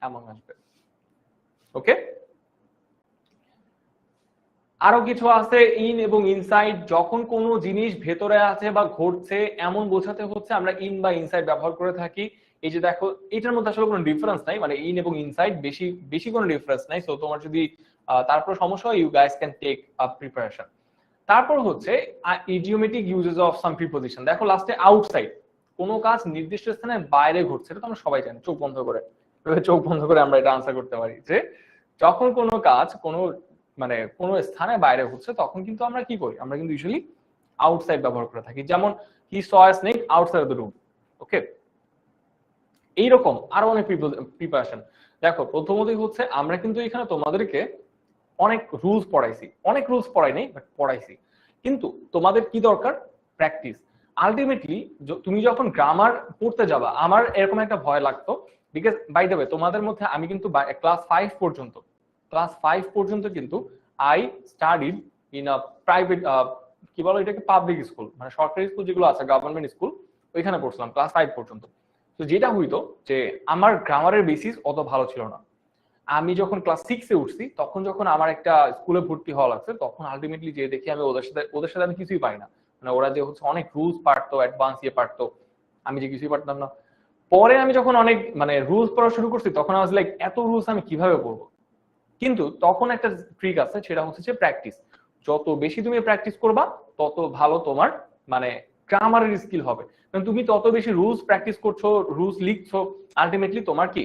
অ্যামং আসবে। ওকে, আরো কিছু আছে, ইন এবং ইনসাইড, যখন কোনো জিনিস ভেতরে আছে বা ঘটছে এমন বোঝাতে হচ্ছে আমরা ইন বা ইনসাইড ব্যবহার করে থাকি। এই যে দেখো, এটার মধ্যে আসলে কোনো ডিফারেন্স নাই, মানে ইন এবং ইনসাইড বেশি বেশি কোনো ডিফারেন্স নাই। সো তোমার যদি তারপর সমস্যা হয়, you guys can take a preparation. তারপর হচ্ছে idiomatic usages of some preposition, দেখো লাস্টে আউটসাইড, কোনো কাজ নির্দিষ্ট স্থানের বাইরে ঘটছে, এটা তো আমরা সবাই জানি, চোখ বন্ধ করে, চোখ বন্ধ করে আমরা এটা আনসার করতে পারি যে যখন কোনো কাজ কোনো মানে কোনো স্থানে বাইরে হচ্ছে, তখন কিন্তু আমরা কি করি, আমরা কিন্তু ইউজুয়ালি আউটসাইড ব্যবহার করে থাকি। যেমন he saw a snake outside of the room. Okay, এইরকম আরো অনেক প্রিপারেশন। দেখো প্রথমতই হচ্ছে আমরা কিন্তু এখানে তোমাদেরকে অনেক রুলস পড়াইছি, অনেক রুলস পড়াই নাই, বাট পড়াইছি। কিন্তু তোমাদের কি দরকার? প্র্যাকটিস। আলটিমেটলি তুমি যখন গ্রামার পড়তে যাবা, আমার এরকম একটা ভয় লাগতো, বিকজ বাই দ্য ওয়ে তোমাদের মধ্যে আমি কিন্তু ক্লাস 5 পর্যন্ত কিন্তু I studied in a private, কি বলো এটাকে, পাবলিক স্কুল, মানে সরকারি স্কুল যেগুলো আছে, গভর্নমেন্ট স্কুল, ওইখানে পড়ছিলাম ক্লাস 5 পর্যন্ত। তো যেটা হইতো যে আমার গ্রামারের বেসিস অত ভালো ছিল না। আমি যখন ক্লাস 6-এ উঠছি, তখন যখন আমার একটা স্কুলে ভর্তি হওয়া লাগছে, তখন আলটিমেটলি যে দেখি আমি ওদের সাথে আমি কিছুই পাই না, মানে ওরা যে হচ্ছে অনেক রুলস পারতো, অ্যাডভান্স ইয়ে পারতো, আমি যে কিছুই পারতাম না। পরে আমি যখন অনেক মানে রুলস পড়া শুরু করছি, তখন আমি লাইক এত রুলস আমি কিভাবে পড়বো। কিন্তু তখন একটা ট্রিক আছে, সেটা হচ্ছে যে প্র্যাকটিস। যত বেশি তুমি প্র্যাকটিস করবা, তত ভালো তোমার মানে গ্রামারের স্কিল হবে। কারণ তুমি তত বেশি রুলস প্র্যাকটিস করছো, রুলস লিখছো, আলটিমেটলি তোমার কি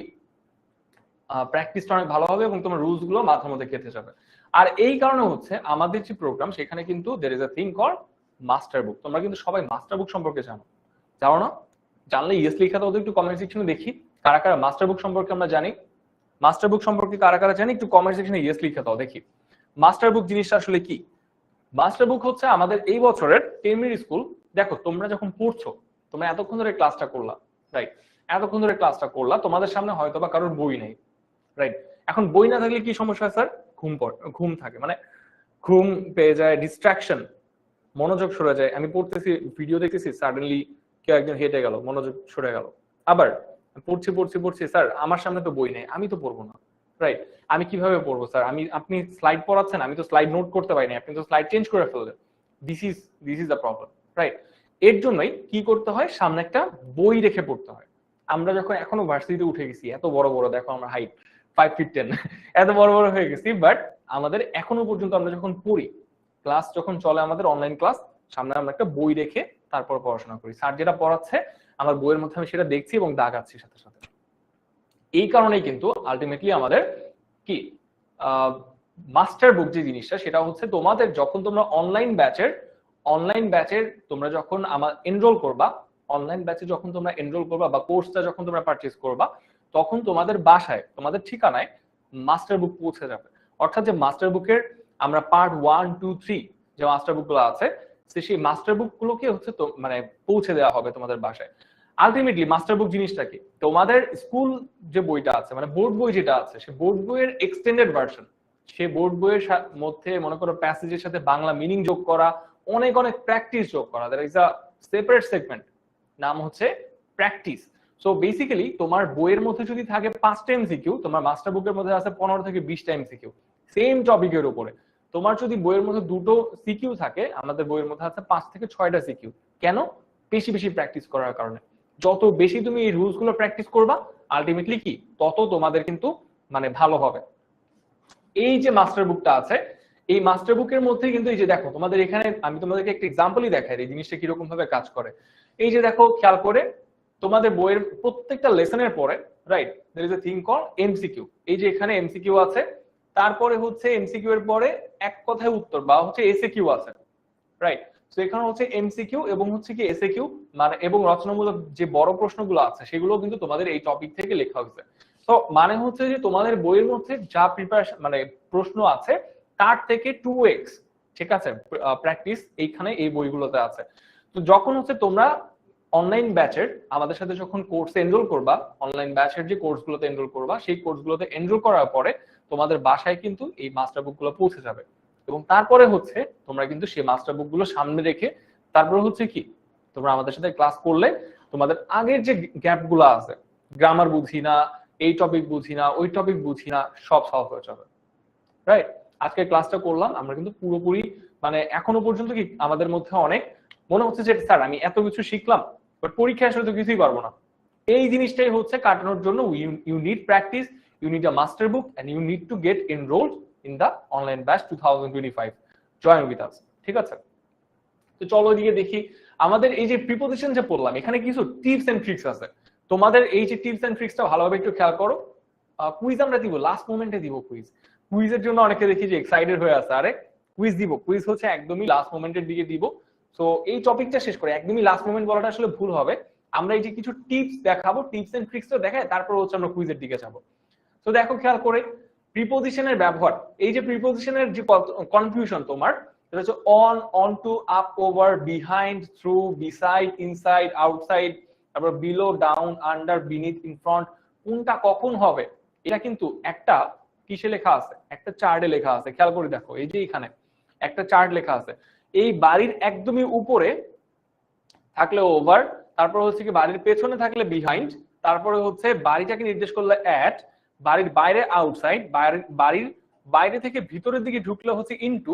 প্র্যাকটিসটা অনেক ভালো হবে এবং তোমার রুলস গুলো মাথার মধ্যে গেঁথে যাবে। আর এই কারণে হচ্ছে আমাদের যে প্রোগ্রাম, সেখানে কিন্তু there is a thing call master বুক। তোমরা কিন্তু সবাই মাস্টার বুক সম্পর্কে জানো, জানো না? জানলে ইয়েস লেখা তো একটু কমেন্ট সেকশনে দেখি কারা কারা মাস্টার বুক সম্পর্কে আমরা জানি। মাস্টার বুক সম্পর্কে কারা কারা জানি, একটু কমেন্ট সেকশনে ইয়েস লিখে দাও দেখি। মাস্টার বুক জিনিসটা আসলে কি? মাস্টার বুক হচ্ছে আমাদের এই বছরের প্রাইমারি স্কুল। দেখো তোমরা যখন পড়ছো, তোমরা এতক্ষণ ধরে ক্লাসটা করলা, রাইট? এতক্ষণ ধরে ক্লাসটা করলা, তোমাদের সামনে হয়তো বা কারোর বই নেই, রাইট? এখন বই না থাকলে কি সমস্যা হয় স্যার? ঘুম থাকে, মানে ঘুম পেয়ে যায়, ডিস্ট্রাকশন, মনোযোগ সরে যায়। আমি পড়তেছি, ভিডিও দেখতেছি, সাডেনলি কেউ একজন হেঁটে গেল, মনোযোগ সরে গেল। আবার পড়ছি, স্যার আমার সামনে তো বই নেই, আমি তো পড়বো না, রাইট? আমি কিভাবে পড়বো স্যার? আপনি স্লাইড পড়াচ্ছেন, আমি তো স্লাইড নোট করতে পারিনি, আপনি তো স্লাইড চেঞ্জ করে ফেললেন। This is the problem, right? এর জন্যই কি করতে হয়, সামনে একটা বই রেখে পড়তে হয়। আমরা যখন এখনো ভার্সিটিতে উঠে গেছি, এত বড় বড়, দেখো আমরা হাইট 5 feet 10, এত বড় বড় হয়ে গেছি, বাট আমাদের এখনো পর্যন্ত আমরা যখন পড়ি, ক্লাস যখন চলে আমাদের অনলাইন ক্লাস, সামনে আমরা একটা বই রেখে তারপর পড়াশোনা করি। স্যার যেটা পড়াচ্ছে আমার বইয়ের মধ্যে আমি সেটা দেখছি এবং দাগাচ্ছি সাথে সাথে। এই কারণেই কিন্তু আলটিমেটলি আমাদের কি মাস্টার বুক যে জিনিসটা, সেটা হচ্ছে তোমাদের যখন তোমরা অনলাইন ব্যাচের তোমরা যখন আমার এনরোল করবা, অনলাইন ব্যাচে যখন তোমরা এনরোল করবা বা কোর্সটা যখন তোমরা পারচেজ করবা, তখন তোমাদের বাসায়, তোমাদের ঠিকানায় মাস্টার বুক পৌঁছে যাবে। অর্থাৎ যে মাস্টার বুকের আমরা পার্ট 1, 2, 3 যে মাস্টার বুক গুলো আছে, সেই মাস্টার বুক গুলোকে হচ্ছে তো মানে পৌঁছে দেওয়া হবে তোমাদের বাসায়। আলটিমেটলি মাস্টার বুক জিনিসটা কি, তোমাদের স্কুল যে বইটা আছে, মানে বোর্ড বই যেটা আছে, সে বোর্ড বইয়ের এক্সটেন্ডেড ভার্সন। সে বোর্ড বইয়ের মধ্যে মনে করো প্যাসেজের সাথে বাংলা মিনিং যোগ করা, অনেক অনেক প্র্যাকটিস যোগ করা, that is a separate segment, নাম হচ্ছে প্র্যাকটিস। সো বেসিক্যালি তোমার বইয়ের মধ্যে যদি থাকে 5টা এমসিকিউ, তোমার মাস্টার বুকের মধ্যে আছে 15 থেকে 20টা এমসিকিউ সেম টপিকের উপরে। তোমার যদি বইয়ের মধ্যে 2টো সিকিউ থাকে, আমাদের বইয়ের মধ্যে আছে 5 থেকে 6টা সিকিউ। কেন? বেশি বেশি প্র্যাকটিস করার কারণে। যত বেশি তুমি এই রুলস গুলো প্র্যাকটিস করবা, আলটিমেটলি কি তত তোমাদের কিন্তু মানে ভালো হবে। এই যে মাস্টার বুকটা আছে, এই মাস্টার বুকের মধ্যে কিন্তু এই যে দেখো তোমাদের এখানে আমি তোমাদেরকে একটা এক্সাম্পলই দেখাই এই জিনিসটা কিরকম ভাবে কাজ করে। এই যে দেখো খেয়াল করে, তোমাদের বইয়ের প্রত্যেকটা লেসনের পরে right there is a thing called MCQ. এই যে এখানে এমসিকিউ আছে, তারপরে হচ্ছে এমসিকিউ এর পরে এক কথায় উত্তর বা হচ্ছে এসএকিউ আছে, রাইট। তো এখানে হচ্ছে এমসিকিউ এবং হচ্ছে কি এসএকিউ মানে এবং রচনামূলক যে বড় প্রশ্নগুলো আছে সেগুলো কিন্তু তোমাদের এই টপিক থেকে লেখা হয়েছে। তো মানে হচ্ছে যে তোমাদের বইয়ের মধ্যে যা প্রিপারেশন মানে প্রশ্ন আছে তার থেকে 2x, ঠিক আছে, প্র্যাকটিস এইখানে এই বইগুলোতে আছে। তো যখন হচ্ছে তোমরা অনলাইন ব্যাচের আমাদের সাথে যখন কোর্সে এনরোল করবা, অনলাইন ব্যাচের যে কোর্সগুলোতে এনরোল করবা, সেই কোর্সগুলোতে এনরোল করার পরে তোমাদের বাসায় কিন্তু এই মাস্টার বুকগুলো পৌঁছে যাবে। এবং তারপরে হচ্ছে তোমরা কিন্তু সেই মাস্টার বুকগুলো সামনে রেখে তারপরে হচ্ছে কি তোমরা আমাদের সাথে ক্লাস করলে তোমাদের আগের যে গ্যাপগুলো আছে, গ্রামার বুঝি না, এই টপিক বুঝি না, ওই টপিক বুঝি না, সব সলভ হয়ে যাবে, রাইট। আজকে ক্লাসটা করলাম আমরা কিন্তু পুরোপুরি মানে এখনো পর্যন্ত কি আমাদের মধ্যে অনেক মনে হচ্ছে যে স্যার আমি এত কিছু শিখলাম বাট পরীক্ষায় আসলে তো কিছুই পারবো না। এই জিনিসটাই হচ্ছে কাটানোর জন্য you need practice, you need a master book and you need to get enrolled in the online batch 2025, join with us, ঠিক আছে। তো চলো এদিকে দেখি আমাদের এই যে প্রিপোজিশন যে পড়লাম এখানে কিছু টিপস এন্ড ট্রিক্স আছে। তোমাদের এই যে টিপস এন্ড ট্রিক্সটা ভালোভাবে একটু খেয়াল করো। কুইজ আমরা দিব লাস্ট মোমেন্টে দিব, কুইজের জন্য অনেকে দেখি যে এক্সাইটেড হয়ে আছে, আরে কুইজ দিব, কুইজ হচ্ছে একদমই লাস্ট মোমেন্টের দিকে দিব। তো এই টপিকটা শেষ করে একদমই লাস্ট মোমেন্ট বলাটা আসলে ভুল হবে, আমরা এই যে কিছু টিপস দেখাবো, টিপস এন্ড ট্রিক্স তো দেখাই তারপর হচ্ছে আমরা কুইজের দিকে যাবো। তো দেখো খেয়াল করে প্রিপোজিশনের ব্যবহার, এই যে প্রিপোজিশনের যে কনফিউশন তোমার, এটা হচ্ছে on, on to, up, over, behind, through, beside, inside, outside, তারপর below, down, under, beneath, in front, কোনটা কখন হবে এটা কিন্তু একটা কিসে লেখা আছে, একটা চার্টে লেখা আছে। খেয়াল করে দেখো এই যে এখানে একটা চার্ট লেখা আছে, এই বাড়ির একদমই উপরে থাকলে ওভার, তারপর হচ্ছে কি বাড়ির পেছনে থাকলে বিহাইন্ড, তারপরে হচ্ছে বাড়িটাকে নির্দেশ করলে অ্যাট, বাড়ির বাইরে আউটসাইড, বাড়ির বাইরে থেকে ভিতরের দিকে ঢুকলে হচ্ছে ইনটু,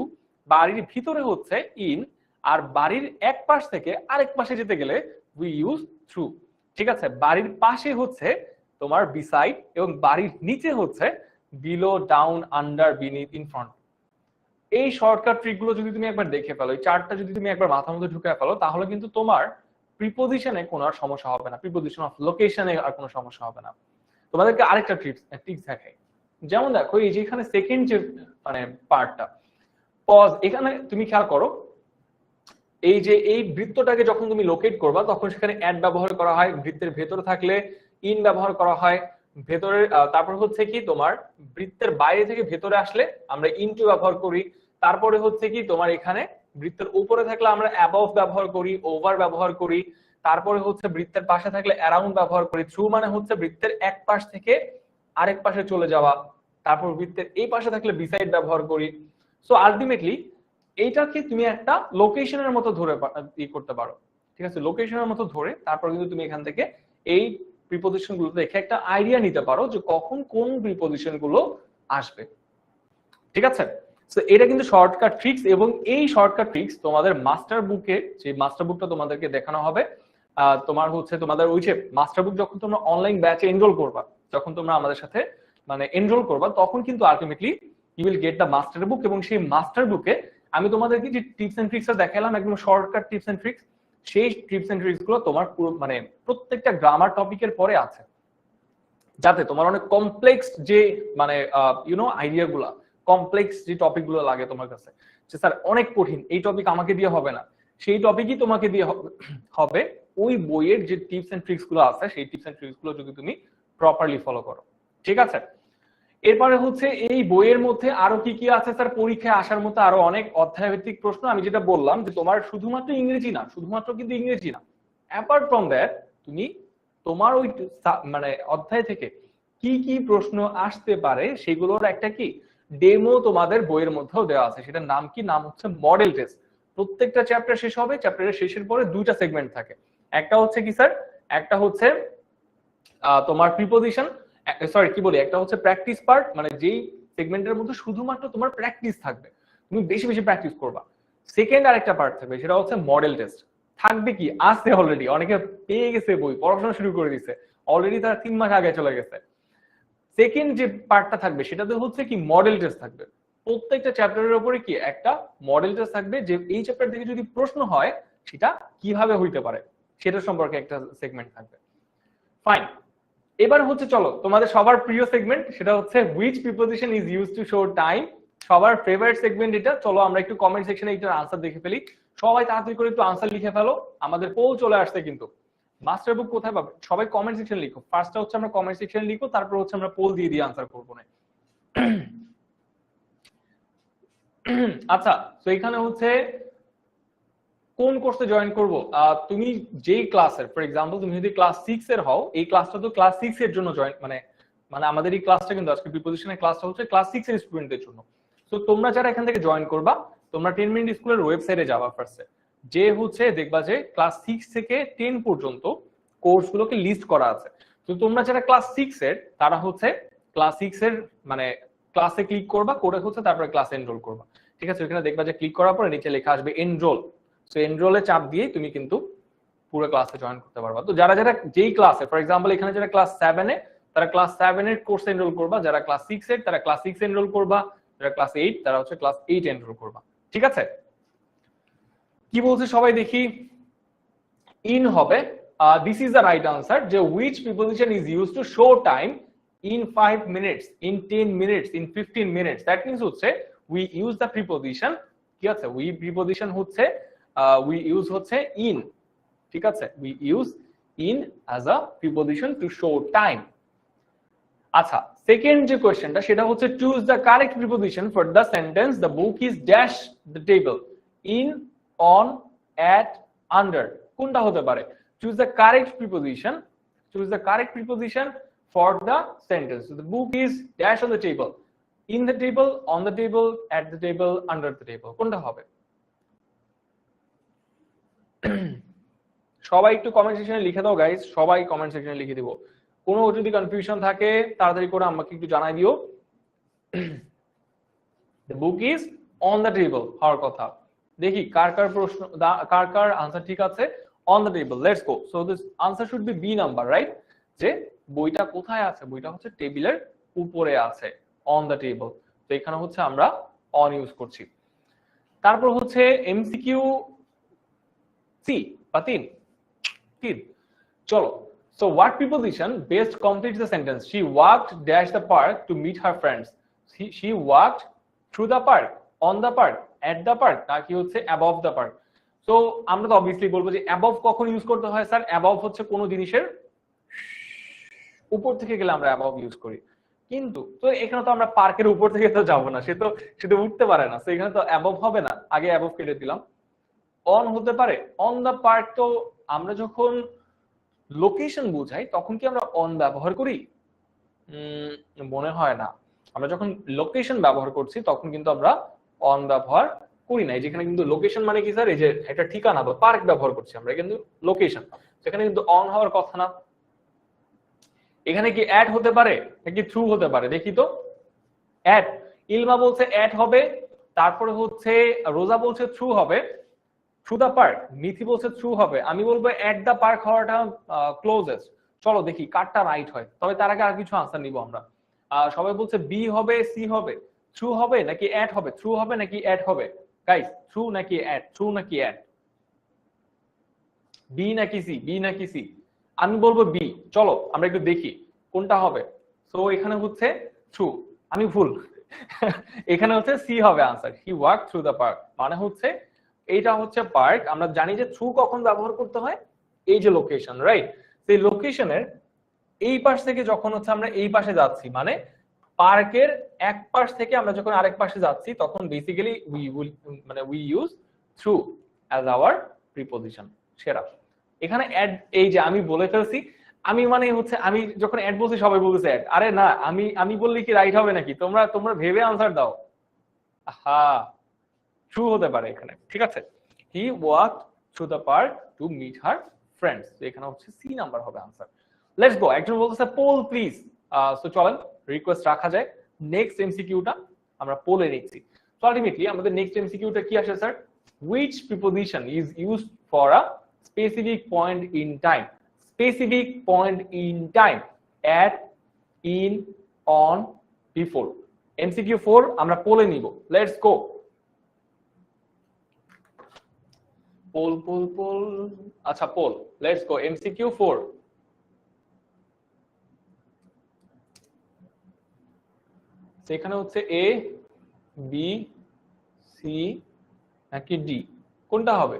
বাড়ির ভিতরে হচ্ছে ইন, আর বাড়ির এক পাশ থেকে আরেক পাশে যেতে গেলে উই ইউজ থ্রু, ঠিক আছে। বাড়ির পাশে হচ্ছে তোমার বিসাইড এবং বাড়ির নিচে হচ্ছে below, down, under, beneath, in front. এই শর্টকাট ট্রিক গুলো যদি তুমি একবার দেখে ফেলো, এই চার্টটা যদি তুমি একবার মাথার মধ্যে ঢুকে ফেলো, তাহলে কিন্তু তোমার প্রিপোজিশনে কোনো আর সমস্যা হবে না, প্রিপোজিশন অফ লোকেশনে আর কোনো সমস্যা হবে না। তোমাদেরকে আরেকটা ট্রিক্স দেখাই, যেমন দেখো এই যে এখানে সেকেন্ড যে মানে পার্টটা পজ, এখানে তুমি খেয়াল করো এই যে এই বৃত্তটাকে যখন তুমি লোকেট করবা তখন সেখানে অ্যাড ব্যবহার করা হয়, বৃত্তের ভেতরে থাকলে ইন ব্যবহার করা হয়, ভেতরে তারপর হচ্ছে কি তোমার বৃত্তের বাইরে থেকে ভেতরে আসলে আমরা ইনটু ব্যবহার করি, তারপরে হচ্ছে কি তোমার এখানে বৃত্তের উপরে থাকলে আমরা অ্যাবভ ব্যবহার করি, ওভার ব্যবহার করি, তারপরে হচ্ছে বৃত্তের পাশে থাকলে অ্যারাউন্ড ব্যবহার করি, থ্রু মানে হচ্ছে বৃত্তের এক পাশ থেকে আরেক পাশে চলে যাওয়া, তারপর বৃত্তের এই পাশে থাকলে বিসাইড ব্যবহার করি। সো আলটিমেটলি এইটাকে তুমি একটা লোকেশনের মতো ধরে করতে পারো, ঠিক আছে, লোকেশনের মতো ধরে তারপর কিন্তু তুমি এখান থেকে এই প্রিপোজিশন গুলো দেখে একটা আইডিয়া নিতে পারো যে কখন কোন প্রিপোজিশন গুলো আসবে, ঠিক আছে। তো এটা কিন্তু শর্টকাট ট্রিক্স, এবং এই শর্টকাট ট্রিক্স তোমাদের মাস্টার বুকে, যে মাস্টার বুকটা তোমাদেরকে দেখানো হবে, তোমার হচ্ছে তোমাদের ওই যে মাস্টার বুক যখন তোমরা অনলাইন ব্যাচে এনরোল করবা, যখন তোমরা আমাদের সাথে মানে এনরোল করবা, তখন কিন্তু ultimately you will get the master book, এবং সেই মাস্টার বুকে আমি তোমাদেরকে যে টিপস এন্ড ট্রিক্সটা দেখালাম একদম শর্টকাট টিপস এন্ড ট্রিক্স, সেই টিপস এন্ড ট্রিক্স গুলো তোমার মানে প্রত্যেকটা গ্রামার টপিকের পরে আছে, যাতে তোমার অনেক কমপ্লেক্স যে মানে আইডিয়া গুলা, কমপ্লেক্স যে টপিক গুলো লাগে তোমার কাছে যে স্যার অনেক কঠিন, এই টপিক আমাকে দিয়ে হবে না, সেই টপিকই তোমাকে দিয়ে হবে ওই বইয়ের যে টিপস এন্ড ট্রিক্স গুলো আছে, সেই টিপস এন্ড ট্রিক্স গুলো যদি তুমি প্রপারলি ফলো করো, ঠিক আছে। এরপরে হচ্ছে এই বইয়ের মধ্যে আরো কি কি আছে স্যার, পরীক্ষায় আসার মতো আরো অনেক অধ্যায় ভিত্তিক প্রশ্ন, আমি যেটা বললাম যে তোমার শুধুমাত্র ইংরেজি না, শুধুমাত্র কিন্তু ইংরেজি না, অ্যাপার্ট ফ্রম দ্যাট তুমি তোমার ওই মানে অধ্যায় থেকে কি কি প্রশ্ন আসতে পারে সেগুলোর একটা কি ডেমো তোমাদের বইয়ের মধ্যেও দেওয়া আছে, সেটার নাম কি, নাম হচ্ছে মডেল টেস্ট। প্রত্যেকটা চ্যাপ্টার শেষ হবে, চ্যাপ্টারের শেষের পরে দুইটা সেগমেন্ট থাকে। একটা হচ্ছে কি স্যার, একটা হচ্ছে তোমার প্রিপোজিশন, সরি কি বলি, একটা হচ্ছে প্র্যাকটিস পার্ট, মানে যেই সেগমেন্টের মধ্যে শুধুমাত্র তোমার প্র্যাকটিস থাকবে, তুমি বেশি বেশি প্র্যাকটিস করবা। সেকেন্ড আরেকটা পার্ট থাকবে, সেটা হচ্ছে মডেল টেস্ট। থাকবে কি, আসছে অলরেডি, অনেকে পেয়ে গেছে বই, পড়াশোনা শুরু করে দিচ্ছে অলরেডি, তারা 3 মাস আগে চলে গেছে। সেকেন্ড যে পার্টটা থাকবে সেটাতে হচ্ছে কি মডেল টেস্ট থাকবে। প্রত্যেকটা চ্যাপ্টারের উপরে কি একটা মডেল টেস্ট থাকবে, যে এই চ্যাপ্টার থেকে যদি প্রশ্ন হয় সেটা কিভাবে হইতে পারে সেটা সম্পর্কে একটা সেগমেন্ট থাকবে। ফাইন, এবার হচ্ছে চলো তোমাদের সবার প্রিয় সেগমেন্ট, সেটা হচ্ছে which preposition is used to show time. সবার ফেভারিট সেগমেন্ট এটা। চলো আমরা একটু কমেন্ট সেকশনে এইটার আনসার দেখে ফেলি। সবাই তাড়াতাড়ি করে একটু আনসার লিখে ফেলো, আমাদের পোল চলে আসছে কিন্তু। মাস্টার বুক কোথায় পাবে? সবাই কমেন্ট সেকশনে লিখো। ফার্স্টটা হচ্ছে আমরা কমেন্ট সেকশনে লিখো, তারপর হচ্ছে আমরা পোল দিয়ে দিয়ে আনসার করবো না। আচ্ছা, তো এখানে হচ্ছে কোন কোর্সে জয়েন করব? তুমি যেই ক্লাসের, ফর এক্সাম্পল তুমি যদি ক্লাস 6 এর হও, এই ক্লাসটা তো ক্লাস 6 এর জন্য জয়েন, মানে মানে আমাদের এই ক্লাসটা কিন্তু আজকে প্রিপোজিশনের ক্লাসটা হচ্ছে ক্লাস 6 এর স্টুডেন্টদের জন্য। তো তোমরা যারা এখান থেকে জয়েন করবা, তোমরা 10 মিনিট স্কুলের ওয়েবসাইটে যাবা ফার্স্টে, যে হচ্ছে দেখবা যে ক্লাস 6 থেকে 10 পর্যন্ত কোর্সগুলোকে লিস্ট করা আছে। তো তোমরা যারা ক্লাস 6 এর, তারা হচ্ছে ক্লাস 6 এর মানে ক্লাসে ক্লিক করবা, করে হচ্ছে তারপরে ক্লাসে এনরোল করবা। ঠিক আছে, এখানে দেখবা যে ক্লিক করার পরে নিচে লেখা আসবে এনরোল। সো এনরোলে চাপ দিয়ে তুমি কিন্তু পুরো ক্লাসে জয়েন করতে পারবা। তো যারা যারা যেই ক্লাসে, ফর এক্সাম্পল এখানে যারা ক্লাস 7 এ, তারা ক্লাস 7 এর কোর্সে এনরোল করবা, যারা ক্লাস 6 এর তারা ক্লাস 6 এনরোল করবা, যারা ক্লাস 8 তারা হচ্ছে ক্লাস 8 এনরোল করবা। ঠিক আছে, কি বলছে সবাই দেখি। ইন হবে, this is the right answer, যে which preposition is used to show time in 5 minutes, in 10 minutes, in 15 minutes. That means হচ্ছে উই ইউজ দ্য প্রিপোজিশন, কি আছে, উই প্রিপোজিশন হচ্ছে উই ইউজ হচ্ছে ইন। ঠিক আছে, we use in as a preposition to show time. আচ্ছা, second যে কোশ্চেনটা সেটা হচ্ছে choose the correct preposition for the sentence the book is dash the table. In, on, at, under, কোনটা হতে পারে? Choose the correct preposition, choose the correct preposition for the sentence the book is dash on the table. In the table, on the table, at the table, under the table, কোনটা হবে? সবাই একটু comment সেকশনে লিখে দাও guys, সবাই comment সেকশনে লিখে দিব। কোনো যদি কনফিউশন থাকে তাড়াতাড়ি করে আমাকে একটু জানাই দিও। The book is on the table হওয়ার কথা। দেখি কার কার প্রশ্ন, কার কার আনসার ঠিক আছে। On the table, let's go. So this answer should be B number, right? যে বইটা কোথায় আছে? বইটা হচ্ছে টেবিলের উপরে আছে, অন দ্য টেবল। তো এখানে হচ্ছে আমরা অন ইউজ করছি। তারপর হচ্ছে এমসিকিউ সি বা 3 3। চলো, so what preposition best completes the sentence? She walked dash the park to meet her friends. She walked through the park, on the park, at the park, নাকি হচ্ছে above the park? So আমরা তো obviously বলবো যে above কখন use করতে হয় sir? above হচ্ছে কোনো জিনিসের উপর থেকে গেলে আমরা above ইউজ করি। কিন্তু তো এখানে তো আমরা পার্কের উপর থেকে তো যাব না, সে তো উঠতে পারে না, তো এখানে তো above হবে না, আগে above কেটে দিলাম। অন হতে পারে, অন দা পার্ক। তো আমরা যখন লোকেশন বোঝাই তখন কি আমরা অন ব্যবহার করি? মনে হয় না। আমরা যখন লোকেশন ব্যবহার করছি তখন কিন্তু আমরা অন ব্যবহার করি না। যেখানে কিন্তু লোকেশন মানে কি স্যার, এই যে একটা ঠিকানা বা পার্ক ব্যবহার করছি আমরা, কিন্তু লোকেশন, সেখানে কিন্তু অন হওয়ার কথা না। এখানে কি অ্যাড হতে পারে নাকি থ্রু হতে পারে? দেখি তো। অ্যাড, ইলমা বলছে অ্যাড হবে, তারপরে হচ্ছে রোজা বলছে থ্রু হবে, থ্রু দা পার্ক। মিথি বলছে থ্রু হবে, আমি বলবো এট দা পার্ক হওয়াটা ক্লোজেস্ট। চলো দেখি কারটা রাইট হয়, তবে তার আগে আর কিছু আনসার নিব আমরা। সবাই বলছে বি হবে, সি হবে, থ্রু হবে নাকি অ্যাড হবে? থ্রু হবে নাকি অ্যাড হবে গাইস? থ্রু নাকি অ্যাড? থ্রু নাকি অ্যাড? বি নাকি সি? বি নাকি সি? আমি বলবো বি। চলো আমরা একটু দেখি কোনটা হবে। সো এখানে হচ্ছে থ্রু, আমি ভুল। এখানে হচ্ছে সি হবে answer. He walk through the park, মানে হচ্ছে এইটা হচ্ছে পার্ক। আমরা জানি যে থ্রু কখন ব্যবহার করতে হয়, এই যে লোকেশন, রাইট? সেই লোকেশনের এই পাশ থেকে যখন হচ্ছে আমরা এই পাশে যাচ্ছি, মানে পার্কের এক পাশ থেকে আমরা যখন আরেক পাশে যাচ্ছি, তখন basically we use through as our preposition. সেরা। এখানে অ্যাড, এই যে আমি বলে ফেলছি, আমি মানে হচ্ছে আমি যখন অ্যাড বলছি সবাই বলতেছে অ্যাড। আরে না, আমি বললে কি রাইট হবে নাকি? তোমরা ভেবে আনসার দাও। হ্যাঁ, ট্রু হতে পারে এখানে। ঠিক আছে, he walked through the park to meet her friends. এখানে হচ্ছে সি নাম্বার হবে আনসার। Let's go. একজন বলতেছে পোল প্লিজ। সো চলেন রিকোয়েস্ট রাখা যায়। নেক্সট এমসিকিউটা আমরা পোলে নিচ্ছি। সো আলটিমেটলি আমাদের নেক্সট এমসিকিউটা কি আসে sir? Which preposition is used for a specific point in time? Specific point in time. At, in, on, before. MCQ 4 আমরা পোলে নিব। Let's go. Poll poll poll. আচ্ছা পোল। Let's go. MCQ 4. সেখানে হচ্ছে A, B, C নাকি D, কোনটা হবে?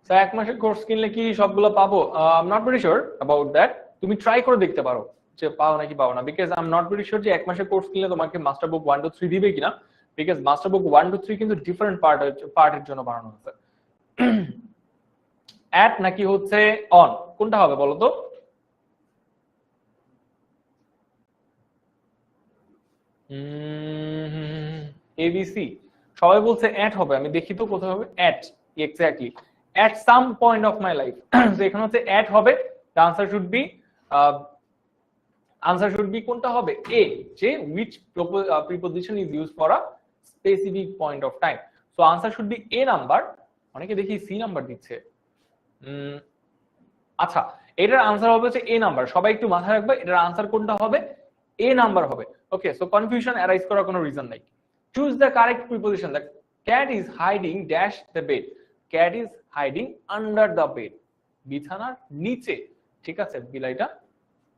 Sir এক মাসের কোর্স কিনলে কি সবগুলো পাবো? I am not very sure about that. তুমি ট্রাই করে দেখতে পারো যে পাও নাকি পাও না, because I am not very sure যে এক মাসের কোর্স কিনলে তোমাকে মাস্টার বুক 1 2 3 দিবে কিনা, বিকজ মাস্টার বুক 1 2 3 কিন্তু ডিফারেন্ট পার্টের জন্য বানানো হয়েছে। অ্যাট নাকি হচ্ছে অন, কোনটা হবে বলো তো? এবিসি সবাই বলছে অ্যাট হবে, আমি দেখি তো কোথায় হবে at. Exactly at some point of my life. So এখানে হচ্ছে at হবে, the answer should be কোনটা হবে? A, যে which preposition is used for a specific point of time. So answer should be A number. অনেকে দেখি C number দিচ্ছে। আচ্ছা এটার আনসার হবে হচ্ছে A নাম্বার। সবাই একটু মাথায় রাখবে এটার আনসার কোনটা হবে? A নাম্বার হবে। ওকে, সো কনফিউশন অ্যারাইজ করার কোনো রিজন নাই। Choose the correct preposition. The cat is hiding dash the bed. Cat is hiding under the bed, বিছানার নিচে। ঠিক আছে, বিলাইটা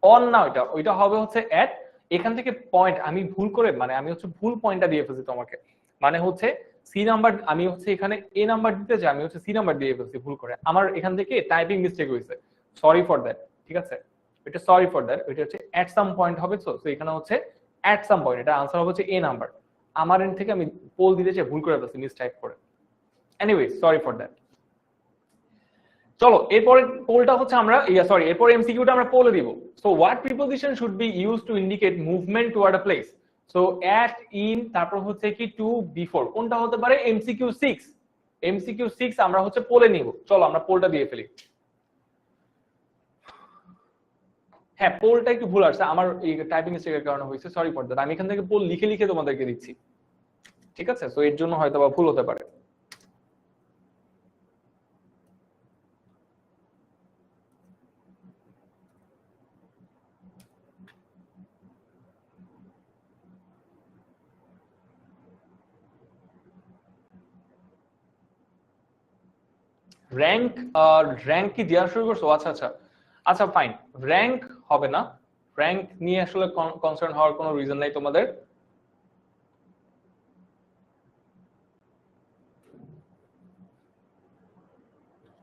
অন না, ওইটা হবে হচ্ছে অ্যাট। এখান থেকে পয়েন্ট আমি ভুল করে আমি হচ্ছে ভুল পয়েন্টটা দিয়ে ফেলছি তোমাকে, মানে হচ্ছে সি নাম্বার, আমি হচ্ছে এখানে এ নাম্বার দিতে চাই, আমি হচ্ছে সি নাম্বার দিয়ে ফেলছি ভুল করে। আমার এখান থেকে টাইপিং মিস্টেক হয়েছে, সরি ফর দ্যাট। ঠিক আছে, এটা সরি ফর দ্যাট, এটা হচ্ছে এট সাম পয়েন্ট হবে। তো এখানে হচ্ছে এট সাম পয়েন্ট, এটা আনসার হবে হচ্ছে এ নাম্বার। আমার এন্ড থেকে আমি পোল দিতে চাই, ভুল করে ফেলছি, মিসটাইপ করে। Anyway sorry for that. চলো এরপরে পোলটা হচ্ছে আমরা এরপর এমসিকিউটা আমরা পোলে দিব। So what preposition should be used to indicate movement toward a place? So at, in, তারপর হচ্ছে কি টু, বিফোর, কোনটা হতে পারে? এমসিকিউ 6। এমসিকিউ 6 আমরা হচ্ছে পোলে নিব। চলো আমরা পোলটা দিয়ে ফেলি। হ্যাঁ পোলটা একটু ভুল আসছে, আমার এই টাইপিং মিস্টেকের কারণে হয়েছে, সরি ফর দ্যাট। আমি এখান থেকে পোল লিখে লিখে তোমাদেরকে দিচ্ছি। ঠিক আছে, সো এর জন্য হয়তো বা ভুল হতে পারে। র্যাঙ্ক, র্যাঙ্ক কি দেওয়া শুরু করছো? আচ্ছা আচ্ছা আচ্ছা ফাইন, র্যাঙ্ক হবে না। র্যাঙ্ক নিয়ে আসলে কনসার্ন হওয়ার কোনো রিজন নাই তোমাদের।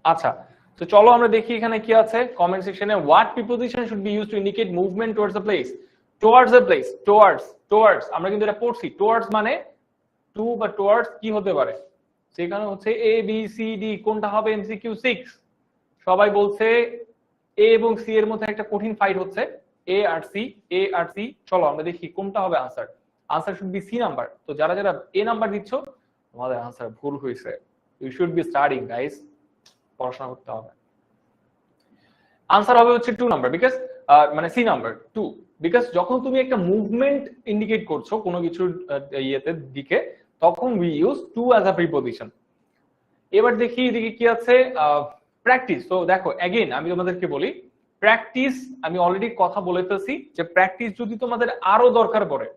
আচ্ছা তো চলো আমরা দেখি এখানে কি আছে কমেন্ট সেকশনে। What preposition should be used to indicate movement towards the place? Towards the place, towards আমরা কিন্তু এটা পড়ছি। টুয়ার্ডস মানে টু বা টুয়ার্ডস কি হতে পারে? সেখানে হচ্ছে এ বি সি ডি, কোনটা হবে? এমসিকিউ 6। সবাই বলছে এ এবং সি এর মধ্যে একটা কঠিন ফাইট হচ্ছে, এ আর সি, এ আর সি। চলো আমরা দেখি কোনটা হবে answer. Answer should be C number. তো যারা যারা এ নাম্বার দিচ্ছ তোমাদের আনসার ভুল হয়েছে। You should be studying guys, পড়াশোনা করতে হবে। আনসার হবে হচ্ছে 2 নাম্বার, বিকজ মানে সি নাম্বার 2, বিকজ যখন তুমি একটা মুভমেন্ট ইন্ডিকেট করছো কোনো কিছুর ইয়েতে দিকে, তখন we use to as a preposition. এবার দেখি এদিকে কি আছে, প্র্যাকটিস। তো দেখো এগেইন আমি তোমাদেরকে বলি, প্র্যাকটিস আমি অলরেডি কথা বলে ফেলছি যে প্র্যাকটিস যদি তোমাদের আরো দরকার পড়ে,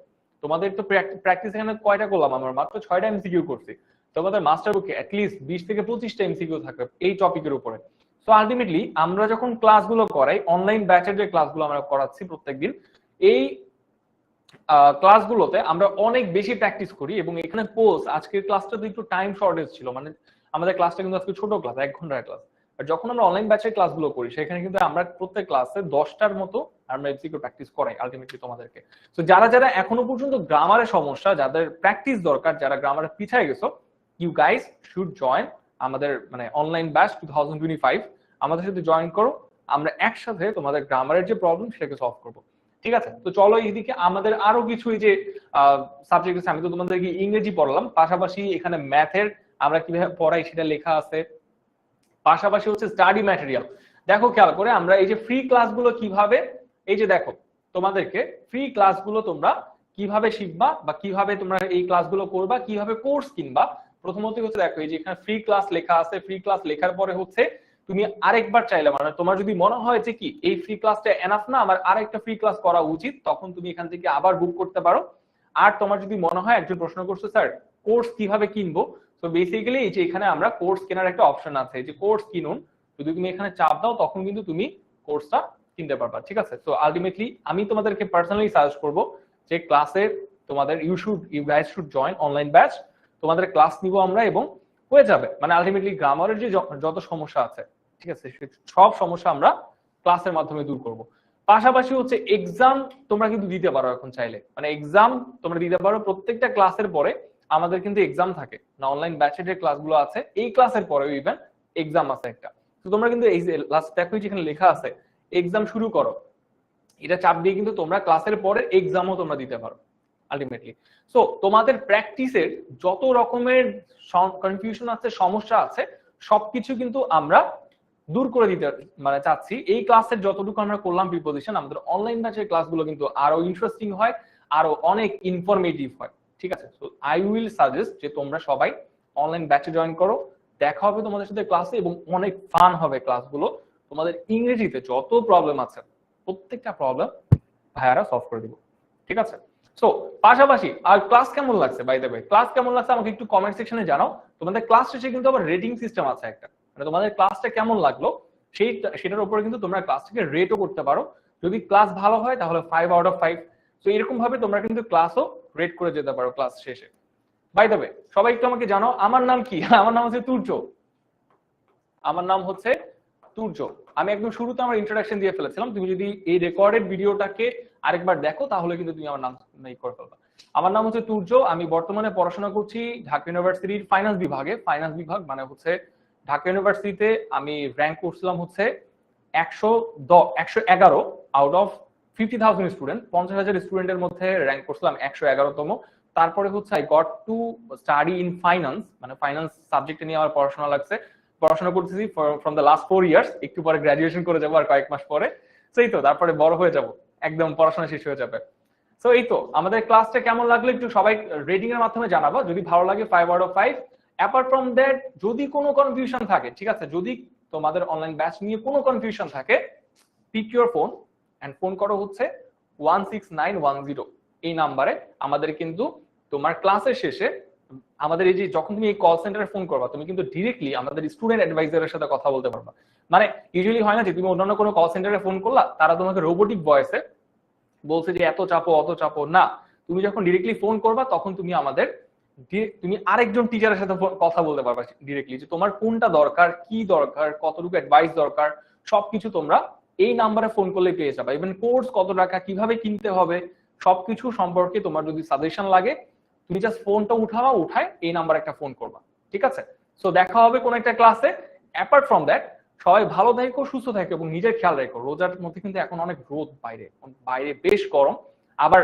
তোমাদের তো প্র্যাকটিস এখানে কয়টা করলাম, আমরা মাত্র 6টা এমসিকিউ করছি। তোমাদের মাস্টার বুকে অ্যাটলিস্ট 20 থেকে 25টা এমসিকিউ থাকবে এই টপিকের উপরে। সো আলটিমেটলি আমরা যখন ক্লাসগুলো করাই, অনলাইন ব্যাচের যে ক্লাসগুলো আমরা করাচ্ছি প্রত্যেকদিন, এই ক্লাসগুলোতে আমরা অনেক বেশি প্র্যাকটিস করি। এবং এখানে পোস্ট, আজকের ক্লাসটা তো একটু টাইম শর্টেজ ছিল, মানে আমাদের ক্লাসটা কিন্তু আজকে ছোট ক্লাস, 1 ঘন্টার ক্লাস। আর যখন আমরা অনলাইন ব্যাচের ক্লাসগুলো করি সেখানে কিন্তু আমরা প্রত্যেক ক্লাসে 10টার মতো আমরা এমসিকিউ প্র্যাকটিস করাই আলটিমেটলি তোমাদেরকে। তো যারা যারা এখনো পর্যন্ত গ্রামারের সমস্যা, যাদের প্র্যাকটিস দরকার, যারা গ্রামারে পিছায় গেছো, ইউ গাইস শুড জয়েন আমাদের মানে অনলাইন ব্যাচ 2025। আমাদের সাথে জয়েন করো, আমরা একসাথে তোমাদের গ্রামারের যে প্রবলেম সেটাকে সলভ করবো। ঠিক আছে, তো চলো এইদিকে আমাদের আরো কিছু এই যে সাবজেক্ট আছে, আমি তো তোমাদেরকে ইংরেজি পড়লাম, পাশাপাশি এখানে ম্যাথের আমরা কিভাবে পড়াই সেটা লেখা আছে, পাশাপাশি হচ্ছে স্টাডি ম্যাটেরিয়াল। দেখো খেয়াল করে আমরা এই যে ফ্রি ক্লাসগুলো কিভাবে, এই যে দেখো তোমাদেরকে ফ্রি ক্লাসগুলো তোমরা কিভাবে শিখবা বা কিভাবে তোমরা এই ক্লাসগুলো করবা, কিভাবে কোর্স কিনবা। প্রথমত হচ্ছে দেখো এই যে এখানে ফ্রি ক্লাস লেখা আছে, ফ্রি ক্লাস লেখার পরে হচ্ছে তুমি আরেকবার চাইলে, মানে তোমার যদি মনে হয় যে কি এই ফ্রি ক্লাসটা এনাফ না, আমার আরেকটা ফ্রি ক্লাস করা উচিত, তখন তুমি এখান থেকে আবার বুক করতে পারো। আর তোমার যদি মনে হয়, একজন প্রশ্ন করছো স্যার কোর্স কিভাবে কিনবো, তো বেসিক্যালি এই যে এখানে আমরা কোর্স কেনার একটা অপশন আছে, যে কোর্স কিনুন, যদি তুমি এখানে চাপ দাও তখন কিন্তু তুমি কোর্সটা কিনতে পারবা। ঠিক আছে, তো আলটিমেটলি আমি তোমাদেরকে পার্সোনালি সাজেস্ট করবো যে ক্লাসে তোমাদের you guys should join online batch. তোমাদের ক্লাস নিব আমরা এবং হয়ে যাবে, মানে আলটিমেটলি গ্রামারের যে যত সমস্যা আছে, ঠিক আছে, সব সমস্যা আমরা ক্লাসের মাধ্যমে দূর করব। পাশাপাশি হচ্ছে এক্সাম তোমরা কিন্তু দিতে পারো এখন চাইলে, মানে এক্সাম তোমরা দিতে পারো প্রত্যেকটা ক্লাসের পরে। আমাদের কিন্তু এক্সাম থাকে না, অনলাইন ব্যাচের যে ক্লাসগুলো আছে এই ক্লাসের পরেও ইভেন এক্সাম আছে একটা। তো তোমরা কিন্তু এই যে লাস্ট দেখো যেখানে লেখা আছে এক্সাম শুরু করো, এটা চাপ দিয়ে কিন্তু তোমরা ক্লাসের পরে এক্সামও তোমরা দিতে পারো আলটিমেটলি। সো তোমাদের প্র্যাকটিসের যত রকমের কনফিউশন আছে, সমস্যা আছে, সবকিছু কিন্তু আমরা দূর করে দিতে মানে চাচ্ছি। এই ক্লাসের যতটুকু আমরা করলাম প্রিপোজিশন, আমাদের অনলাইন ব্যাচের ক্লাসগুলো কিন্তু আরো ইন্টারেস্টিং হয়, আরো অনেক ইনফরমেটিভ হয়। ঠিক আছে, সো আই উইল সাজেস্ট যে তোমরা সবাই অনলাইন ব্যাচে জয়েন করো, দেখা হবে তোমাদের সাথে ক্লাসে এবং অনেক ফান হবে ক্লাসগুলো। তোমাদের ইংরেজিতে যত প্রবলেম আছে প্রত্যেকটা প্রবলেম ভাইয়ারা সলভ করে দিব। ঠিক আছে, সো পাশাপাশি আর ক্লাস কেমন লাগছে, বাই দ্য ওয়ে ক্লাস কেমন লাগছে আমাকে একটু কমেন্ট সেকশনে জানাও। তোমাদের ক্লাস শেষে কিন্তু আবার রেটিং সিস্টেম আছে একটা, মানে তোমাদের ক্লাসটা কেমন লাগলো সেটার উপরে কিন্তু তোমরা ক্লাসটাকে রেটও করতে পারো। যদি ক্লাস ভালো হয় তাহলে 5 আউট অফ 5। তো এরকম ভাবে তোমরা কিন্তু ক্লাসও রেট করে যেতে পারো ক্লাস শেষে। বাই দ্য ওয়ে সবাই একটু আমাকে জানাও আমার নাম কি। আমার নাম হচ্ছে তুর্য, আমার নাম হচ্ছে তুর্য। আমি একদম শুরুতে আমার ইন্ট্রোডাকশন দিয়ে ফেলেছিলাম, তুমি যদি এই রেকর্ডেড ভিডিওটাকে আরেকবার দেখো তাহলে কিন্তু তুমি আমার নাম করে ফেলবা। আমার নাম হচ্ছে তুর্য, আমি বর্তমানে পড়াশোনা করছি ঢাকা ইউনিভার্সিটির ফাইন্যান্স বিভাগে। ফাইন্যান্স বিভাগ মানে হচ্ছে ঢাকা ইউনিভার্সিটিতে আমি র্যাঙ্ক করছিলাম হচ্ছে 111 আউট অফ 50,000 স্টুডেন্ট, 50,000 স্টুডেন্টের মধ্যে র্যাঙ্ক করছিলাম 111তম। তারপরে হচ্ছে I got to study in finance, মানে ফাইন্যান্স সাবজেক্টে নিয়ে আমার পড়াশোনা লাগছে, পড়াশোনা করতেছি ফ্রম দ্য লাস্ট 4 ইয়ার্স। একটু পরে গ্রাজুয়েশন করে যাবো আর কয়েক মাস পরে, সেই তো তারপরে বড় হয়ে যাব, একদম পড়াশোনা শেষ হয়ে যাবে। সো এই তো আমাদের ক্লাসটা কেমন লাগলো একটু সবাই রেটিং এর মাধ্যমে জানাবো, যদি ভালো লাগে 5 out of 5। Apart from that যদি কোনো কনফিউশন থাকে, ঠিক আছে, যদি তোমাদের অনলাইন ব্যাচ নিয়ে কোনো কনফিউশন থাকে, pick your phone and phone করো হচ্ছে 16910 এই নাম্বারে। আমাদের কিন্তু তোমার ক্লাসের শেষে আমাদের এই যে যখন তুমি এই কল সেন্টারে ফোন করবা, তুমি কিন্তু ডিরেক্টলি আমাদের স্টুডেন্ট অ্যাডভাইজারের সাথে কথা বলতে পারবা। মানে ইউজুয়ালি হয় না যে তুমি অন্যান্য কোনো কল সেন্টারে ফোন করলা, তারা তোমাকে রোবোটিক ভয়েসে বলছে যে এত চাপো অত চাপো, না, তুমি যখন ডিরেক্টলি ফোন করবা তখন তুমি আমাদের তুমি আরেকজন টিচারের সাথে কথা বলতে পারবা ডিরেক্টলি, যে তোমার কোনটা দরকার, কি দরকার, কতটুকু অ্যাডভাইস দরকার, সবকিছু তোমরা এই নাম্বারে ফোন করলে পেয়ে যাবে। ইভেন কোর্স কত টাকা, কিভাবে কিনতে হবে, সবকিছু সম্পর্কে তোমার যদি সাজেশন লাগে তুমি জাস্ট ফোনটা উঠায় এই নাম্বারে একটা ফোন করবা। ঠিক আছে, সো দেখা হবে কোন একটা ক্লাসে। অ্যাপার্ট ফ্রম দ্যাট সবাই ভালো থাকো, সুস্থ থাকো এবং নিজের খেয়াল রাখো। রোজার মধ্যে কিন্তু এখন অনেক রোদ, বাইরে বেশ গরম, আবার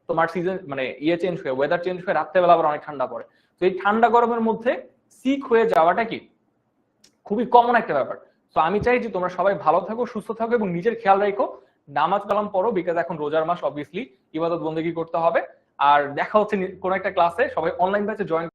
তোমার সিজন মানে চেঞ্জ হয়ে, ওয়েদার চেঞ্জ হয়ে রাত্রেবেলা আবার অনেক ঠান্ডা পড়ে। তো এই ঠান্ডা গরমের মধ্যে সিক হয়ে যাওয়াটা কি খুবই কমন একটা ব্যাপার। তো আমি চাই যে তোমরা সবাই ভালো থাকো, সুস্থ থাকো এবং নিজের খেয়াল রাখো। নামাজ কালাম পড়ো, বিকজ এখন রোজার মাস, অবভিয়াসলি ইবাদত বন্দেগী করতে হবে। আর দেখা হচ্ছে কোন একটা ক্লাসে, সবাই অনলাইন ব্যাচে জয়েন